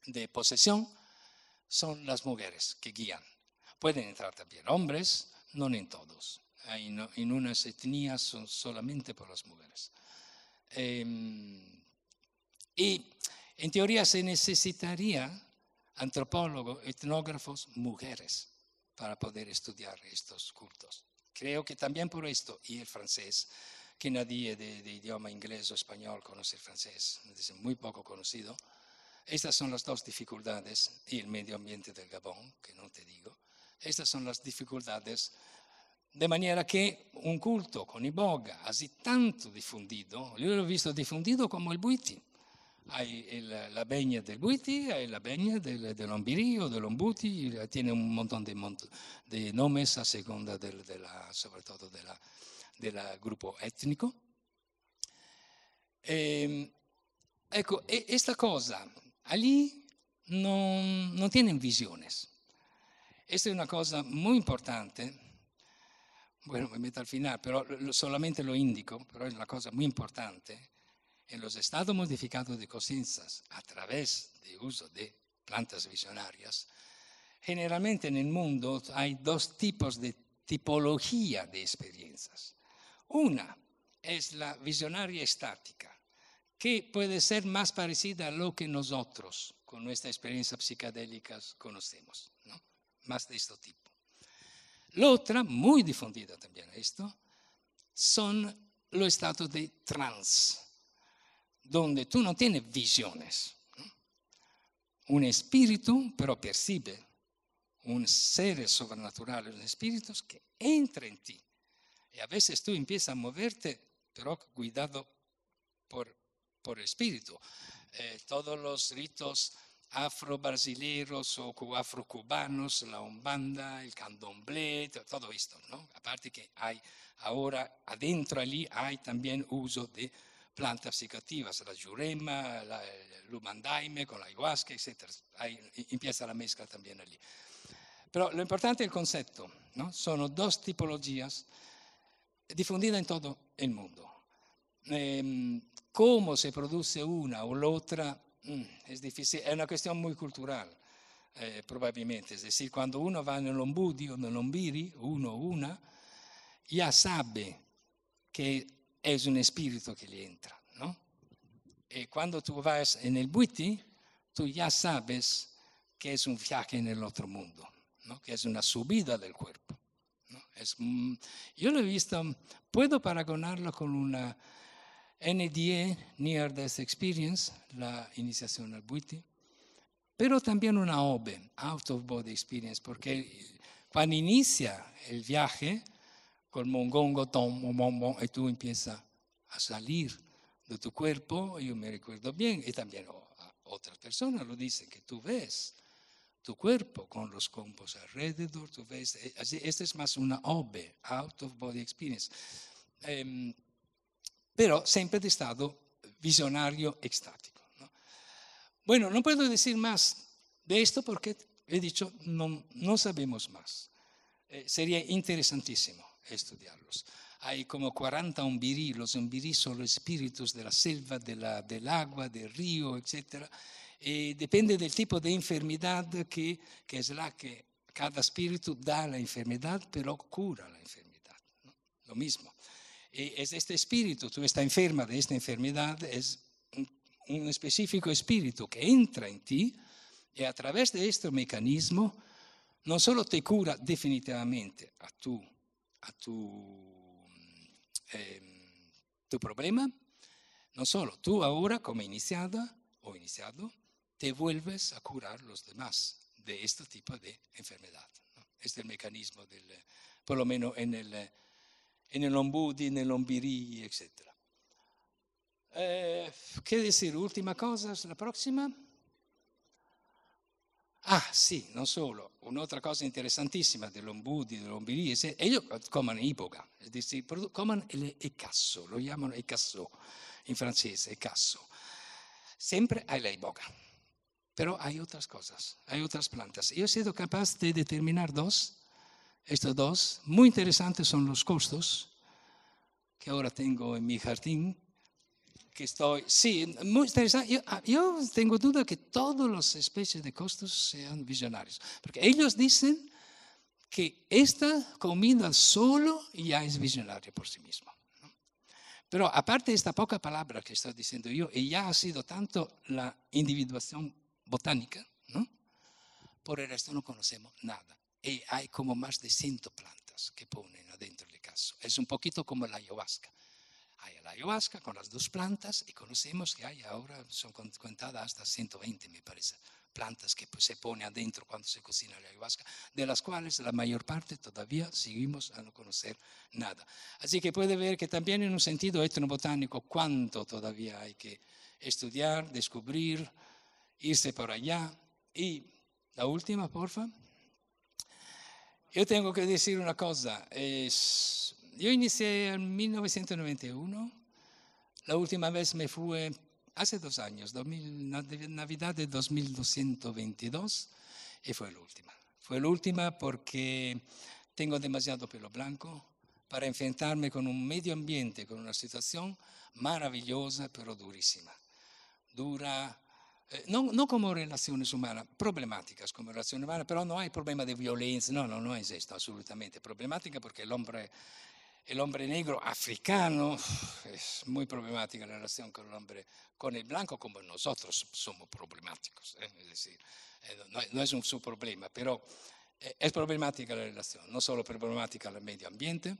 de posesión son las mujeres que guían. Pueden entrar también hombres, no en todos. En unas etnias son solamente por las mujeres. Y en teoría se necesitaría antropólogos, etnógrafos, mujeres para poder estudiar estos cultos. Creo que también por esto, y el francés, que nadie de idioma inglés o español conoce el francés, es muy poco conocido. Estas son las dos dificultades, y el medio ambiente del Gabón, que no te digo. Estas son las dificultades. De manera que un culto con iboga, así tanto difundido, yo lo he visto difundido como el Bwiti. Hay la veña del Bwiti, hay la veña del Ombiri o del Ombuti, tiene un montón de nombres a segunda sobre todo del grupo étnico. Ecco, esta cosa, allí no tienen visiones. Esta es una cosa muy importante. Bueno, me meto al final, pero solamente lo indico, pero es una cosa muy importante. En los estados modificados de conciencias, a través del uso de plantas visionarias, generalmente en el mundo hay dos tipos de tipología de experiencias. Una es la visionaria estática, que puede ser más parecida a lo que nosotros, con nuestra experiencia psicodélica, conocemos, ¿no? Más de este tipo. La otra, muy difundida también son los estados de trance, donde tú no tienes visiones, ¿no? Un espíritu, pero percibe un ser sobrenatural, un espíritu que entra en ti. Y a veces tú empiezas a moverte, pero cuidado por espíritu. Todos los ritos afro-brasileños o afro-cubanos, la umbanda, el candomblé, todo esto, ¿no? Aparte que hay ahora, adentro allí hay también uso de plantas psicoactivas, la yurema, el umandaime con la ayahuasca, etc. Ahí empieza la mezcla también allí. Pero lo importante es el concepto, ¿no? Son dos tipologías difundidas en todo el mundo. Cómo se produce una o la otra es difícil, es una cuestión muy cultural, probablemente. Es decir, cuando uno va en el Ombudi o en el Ombiri, uno o una, ya sabe que es un espíritu que le entra, ¿no? Y cuando tú vas en el Bwiti, tú ya sabes que es un viaje en el otro mundo, ¿no? Que es una subida del cuerpo, ¿no? Yo lo he visto, puedo paragonarlo con una NDE, Near Death Experience, la iniciación al Bwiti, pero también una OBE, Out of Body Experience, porque cuando inicia el viaje, con mongongo, tom, y tú empiezas a salir de tu cuerpo, yo me recuerdo bien, y también otras personas lo dicen, que tú ves tu cuerpo con los combos alrededor, tú ves, esta es más una OBE, Out of Body Experience. Pero siempre de estado visionario extático, ¿no? Bueno, no puedo decir más de esto porque he dicho no sabemos más. Sería interesantísimo estudiarlos. Hay como 40 umbirí, los umbirí son los espíritus de la selva, del agua, del río, etc. Depende del tipo de enfermedad que es la que cada espíritu da la enfermedad, pero cura la enfermedad, ¿no? Lo mismo. Es este espíritu, tú estás enferma de esta enfermedad, es un específico espíritu que entra en ti y a través de este mecanismo no solo te cura definitivamente a tu problema, no solo tú ahora como iniciado, te vuelves a curar los demás de este tipo de enfermedad, ¿no? Este es el mecanismo por lo menos en el ombudi, en el ombirí, etc. ¿Qué decir? Última cosa, la próxima. Sì, non solo. Un'altra cosa interessantissima dell'ombudi, dell'ombirí, ellos comen iboga, es decir, comen el ecasso, lo chiamano ecasso in francese, ecasso. Siempre hay la iboga, pero hay otras cosas, hay otras plantas. Yo he sido capaz de determinar estos dos. Muy interesantes son los costos que ahora tengo en mi jardín. Sí, muy interesante. Yo tengo duda que todas las especies de costos sean visionarios, porque ellos dicen que esta comida solo ya es visionaria por sí misma, ¿no? Pero aparte de esta poca palabra que estoy diciendo yo, y ya ha sido tanto la individuación botánica, ¿no? Por el resto no conocemos nada. Y hay como más de 100 plantas que ponen adentro del caso. Es un poquito como la ayahuasca. Hay la ayahuasca con las dos plantas y conocemos que hay ahora, son contadas hasta 120, me parece, plantas que se ponen adentro cuando se cocina la ayahuasca, de las cuales la mayor parte todavía seguimos a no conocer nada. Así que puede ver que también en un sentido etnobotánico, cuánto todavía hay que estudiar, descubrir, irse por allá. Y la última, porfa. Yo tengo que decir una cosa. Yo inicié en 1991. La última vez me fui hace 2 años, Navidad de 2222, y fue la última. Fue la última porque tengo demasiado pelo blanco para enfrentarme con un medio ambiente, con una situación maravillosa, pero durísima. Dura. No como relaciones humanas, problemáticas como relaciones humanas, pero no hay problema de violencia, no es esto absolutamente. Problemática porque el hombre negro africano es muy problemática la relación con el hombre, con el blanco, como nosotros somos problemáticos, es decir, no es un su problema, pero es problemática la relación, no solo problemática el medio ambiente,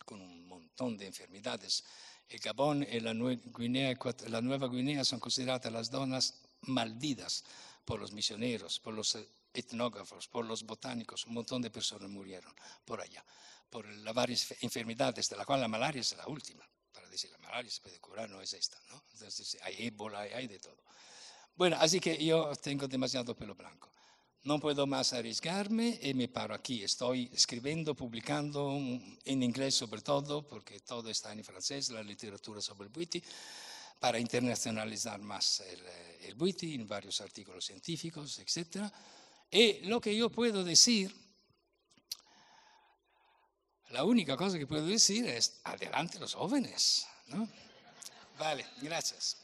con un montón de enfermedades. El Gabón y la Nueva Guinea son consideradas las zonas malditas por los misioneros, por los etnógrafos, por los botánicos. Un montón de personas murieron por allá, por las varias enfermedades, de las cuales la malaria es la última. Para decir, la malaria se puede curar, no es esta, ¿no? Entonces, hay ébola, hay de todo. Bueno, así que yo tengo demasiado pelo blanco. No puedo más arriesgarme y me paro aquí. Estoy escribiendo, publicando en inglés sobre todo, porque todo está en francés, la literatura sobre el Bwiti, para internacionalizar más el Bwiti en varios artículos científicos, etc. Y lo que yo puedo decir, la única cosa que puedo decir es, adelante los jóvenes, ¿no? Vale, gracias.